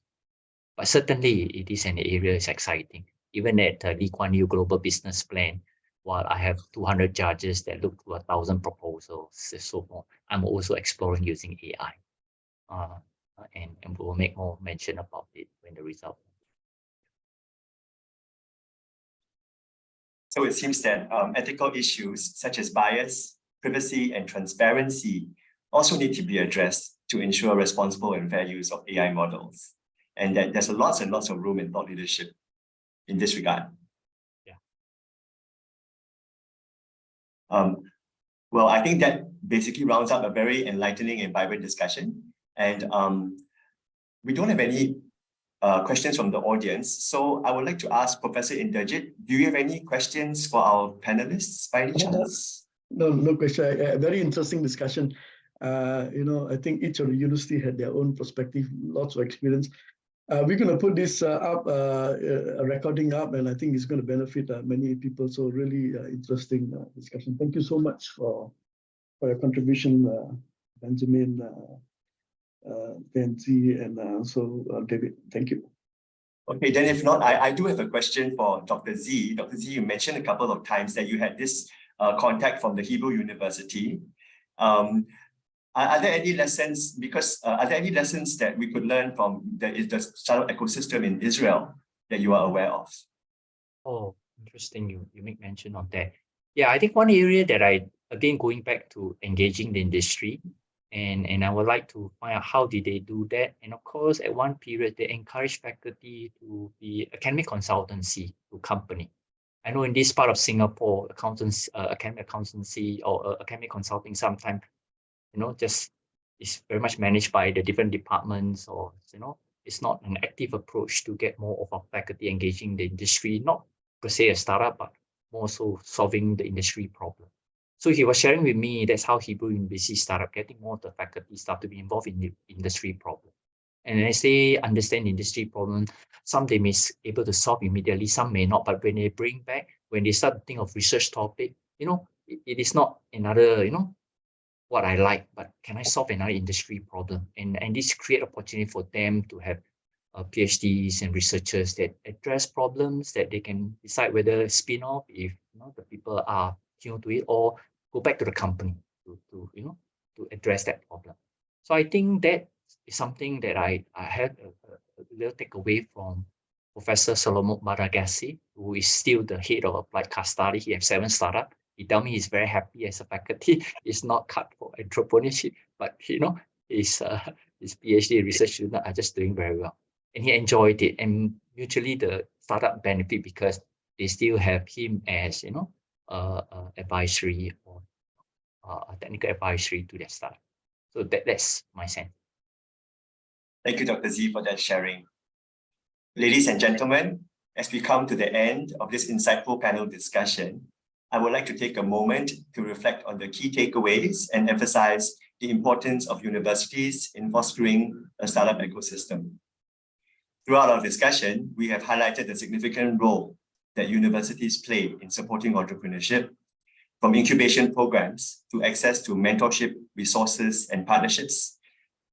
Speaker 5: But certainly, it is an area that's exciting. Even at Lee Kuan Yew Global Business Plan, while I have 200 judges that look to 1,000 proposals and so forth, I'm also exploring using AI. And we'll make more mention about it when the result.
Speaker 2: So it seems that ethical issues such as bias, privacy, and transparency also need to be addressed to ensure responsible and fair use of AI models. And that there's lots and lots of room in thought leadership in this regard.
Speaker 5: Yeah.
Speaker 2: Well, I think that basically rounds up a very enlightening and vibrant discussion. And we don't have any questions from the audience. So I would like to ask Professor Inderjit, do you have any questions for our panelists by any chance?
Speaker 4: No question. A very interesting discussion. I think each of the university had their own perspective, lots of experience. We're going to put this up, a recording up, and I think it's going to benefit many people. So really interesting discussion. Thank you so much for your contribution, Benjamin, Nancy, and also David. Thank you.
Speaker 2: Okay, then if not, I do have a question for Dr. Z. Dr. Z, you mentioned a couple of times that you had this contact from the Hebrew University. Are there any lessons, are there any lessons that we could learn from the startup ecosystem in Israel that you are aware of?
Speaker 5: Oh, interesting. You make mention of that. Yeah, I think one area that again, going back to engaging the industry, and I would like to find out how did they do that. And of course, at one period, they encourage faculty to be academic consultancy to company. I know in this part of Singapore, academic accountancy or academic consulting sometimes, just is very much managed by the different departments, or it's not an active approach to get more of our faculty engaging the industry, not per se a startup, but more so solving the industry problem. So he was sharing with me that's how Hebrew University started getting more of the faculty staff to be involved in the industry problem. And as they understand the industry problem, some they may be able to solve immediately, some may not. But when they bring back, when they start to think of research topic, it is not another, what I like, but can I solve another industry problem? And this create opportunity for them to have PhDs and researchers that address problems that they can decide whether spin off if the people are tuned to it, or go back to the company to address that problem. So I think that is something that I had a little takeaway from Professor Solomon Maragassi, who is still the head of applied custody. He has 7 startups. He told me he's very happy as a faculty. He's not cut for entrepreneurship, but his PhD research students are just doing very well. And he enjoyed it. And mutually the startup benefit because they still have him as, advisory or technical advisory to their startup. So that's my sense.
Speaker 2: Thank you, Dr. Z, for that sharing. Ladies and gentlemen, as we come to the end of this insightful panel discussion, I would like to take a moment to reflect on the key takeaways and emphasize the importance of universities in fostering a startup ecosystem. Throughout our discussion, we have highlighted the significant role that universities play in supporting entrepreneurship, from incubation programs to access to mentorship, resources, and partnerships.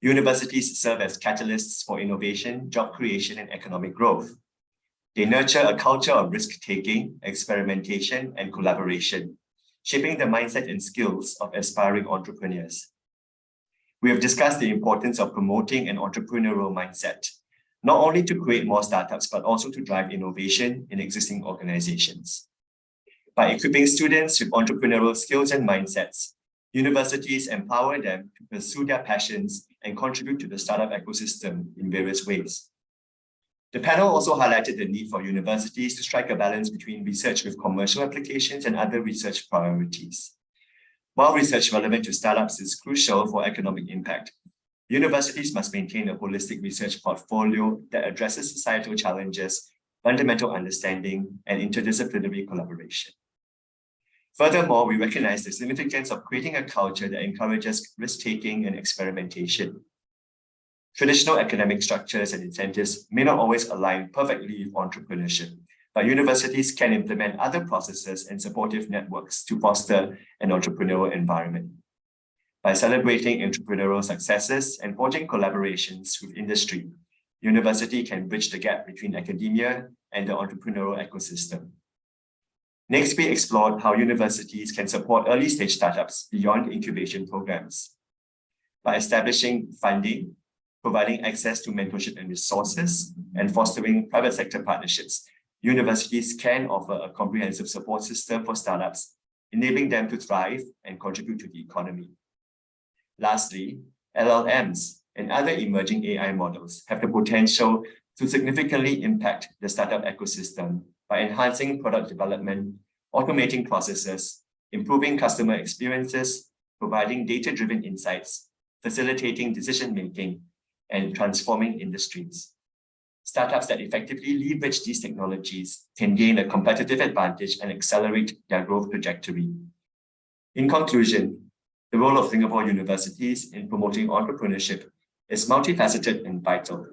Speaker 2: Universities serve as catalysts for innovation, job creation, and economic growth. They nurture a culture of risk-taking, experimentation, and collaboration, shaping the mindset and skills of aspiring entrepreneurs. we have discussed the importance of promoting an entrepreneurial mindset, not only to create more startups, but also to drive innovation in existing organizations. By equipping students with entrepreneurial skills and mindsets, universities empower them to pursue their passions and contribute to the startup ecosystem in various ways. The panel also highlighted the need for universities to strike a balance between research with commercial applications and other research priorities. While research relevant to startups is crucial for economic impact, universities must maintain a holistic research portfolio that addresses societal challenges, fundamental understanding, and interdisciplinary collaboration. Furthermore, we recognize the significance of creating a culture that encourages risk-taking and experimentation. Traditional academic structures and incentives may not always align perfectly with entrepreneurship, but universities can implement other processes and supportive networks to foster an entrepreneurial environment. By celebrating entrepreneurial successes and forging collaborations with industry, university can bridge the gap between academia and the entrepreneurial ecosystem. Next, we explored how universities can support early-stage startups beyond incubation programs. By establishing funding, providing access to mentorship and resources, and fostering private sector partnerships, universities can offer a comprehensive support system for startups, enabling them to thrive and contribute to the economy. Lastly, LLMs and other emerging AI models have the potential to significantly impact the startup ecosystem by enhancing product development, automating processes, improving customer experiences, providing data-driven insights, facilitating decision-making, and transforming industries. Startups that effectively leverage these technologies can gain a competitive advantage and accelerate their growth trajectory. In conclusion, the role of Singapore universities in promoting entrepreneurship is multifaceted and vital.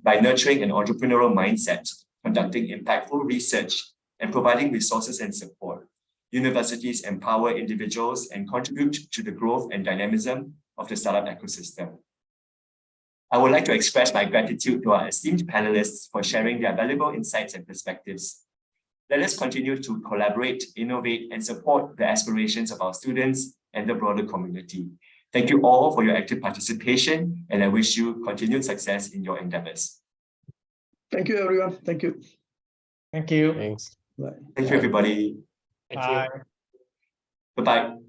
Speaker 2: By nurturing an entrepreneurial mindset, conducting impactful research, and providing resources and support, universities empower individuals and contribute to the growth and dynamism of the startup ecosystem. I would like to express my gratitude to our esteemed panelists for sharing their valuable insights and perspectives. Let us continue to collaborate, innovate, and support the aspirations of our students and the broader community. Thank you all for your active participation, and I wish you continued success in your endeavors.
Speaker 4: Thank you, everyone. Thank you.
Speaker 6: Thank you.
Speaker 7: Thanks.
Speaker 4: Bye.
Speaker 2: Thank you, everybody.
Speaker 5: Thank you.
Speaker 6: Bye.
Speaker 2: Bye-bye.